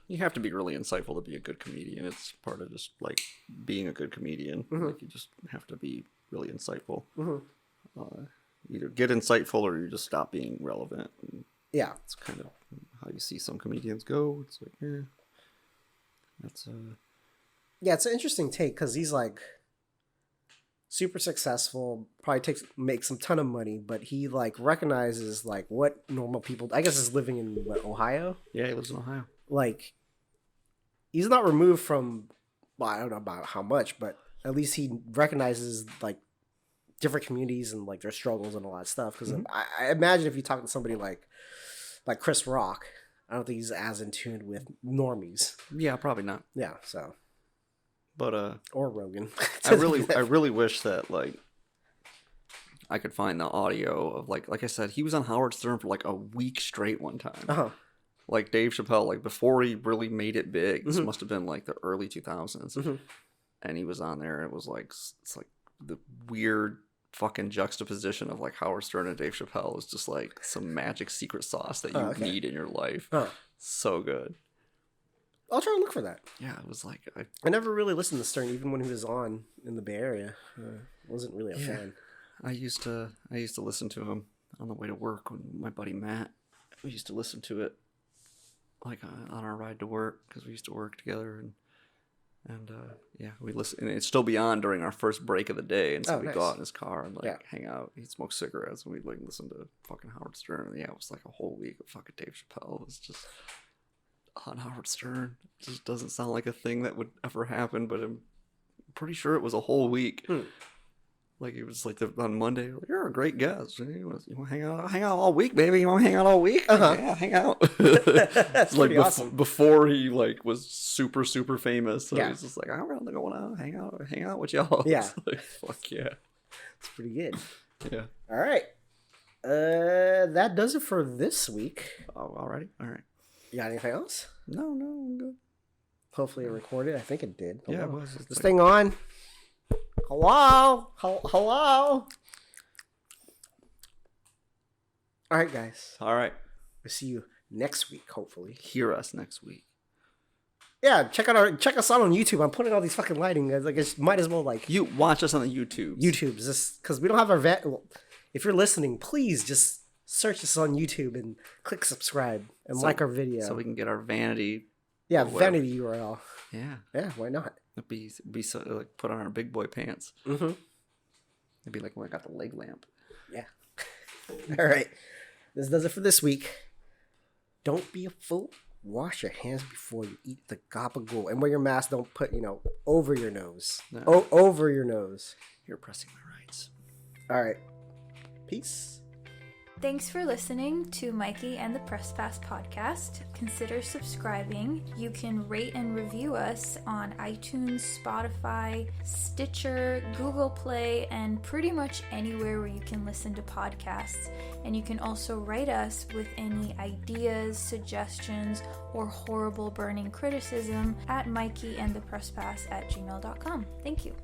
You have to be really insightful to be a good comedian. It's part of just like being a good comedian. Like, you just have to be really insightful. Either get insightful or you just stop being relevant. And yeah, it's kind of how you see some comedians go. It's like, that's yeah, it's an interesting take because he's like super successful, probably makes some ton of money, but he like recognizes like what normal people, I guess, is living in Ohio. Yeah, he lives in Ohio. Like, he's not removed from, well, I don't know about how much, but at least he recognizes like different communities and like their struggles and all that stuff. Because I imagine if you talk to somebody like Chris Rock, I don't think he's as in tune with normies. Yeah, probably not. Yeah, so. But or Rogan. I really wish that like I could find the audio of like I said, he was on Howard Stern for like a week straight one time. Like Dave Chappelle, like before he really made it big. This must have been like the early 2000s, and he was on there. It was like, it's like the weird fucking juxtaposition of like Howard Stern and Dave Chappelle is just like some magic secret sauce that you need in your life. So good. I'll try to look for that. Yeah, it was like I never really listened to Stern, even when he was on in the Bay Area. Wasn't really a fan. I used to listen to him on the way to work with my buddy Matt. We used to listen to it like on our ride to work because we used to work together and we listen, and it'd still be on during our first break of the day, and so we'd go out in his car and like hang out. He'd smoke cigarettes, and we'd like listen to fucking Howard Stern. And, it was like a whole week of fucking Dave Chappelle. It was just on Howard Stern. It just doesn't sound like a thing that would ever happen, but I'm pretty sure it was a whole week. Like it was like on Monday, like, you're a great guest. You want to hang out all week, baby? You want to hang out all week? Yeah, hang out. That's like awesome. Before he like was super famous, so he's just like, I'm gonna go out, hang out with y'all. Yeah, like, fuck yeah, it's pretty good. Yeah. All right, that does it for this week. Oh, alrighty, all right. You got anything else? No, I'm good. Hopefully it recorded. I think it did. Yeah, it was. This thing on. Hello? Hello? All right, guys. All right. We'll see you next week, hopefully. Hear us next week. Yeah, check us out on YouTube. I'm putting all these fucking lighting. Like, it might as well, like... You watch us on the YouTube. YouTube's just... Because we don't have our... if you're listening, please just search us on YouTube and click subscribe and like our video. So we can get our vanity... Yeah, vanity URL. Yeah. Yeah, why not? It'd be so, like, put on our big boy pants. Mm-hmm. It'd be like when I got the leg lamp. Yeah. All right. This does it for this week. Don't be a fool. Wash your hands before you eat the gabagool. And wear your mask. Don't put, over your nose. No. Over your nose. You're pressing my rights. All right. Peace. Thanks for listening to Mikey and the Press Pass podcast. Consider subscribing. You can rate and review us on iTunes, Spotify, Stitcher, Google Play, and pretty much anywhere where you can listen to podcasts. And you can also write us with any ideas, suggestions, or horrible burning criticism at mikeyandthepresspass@gmail.com. Thank you.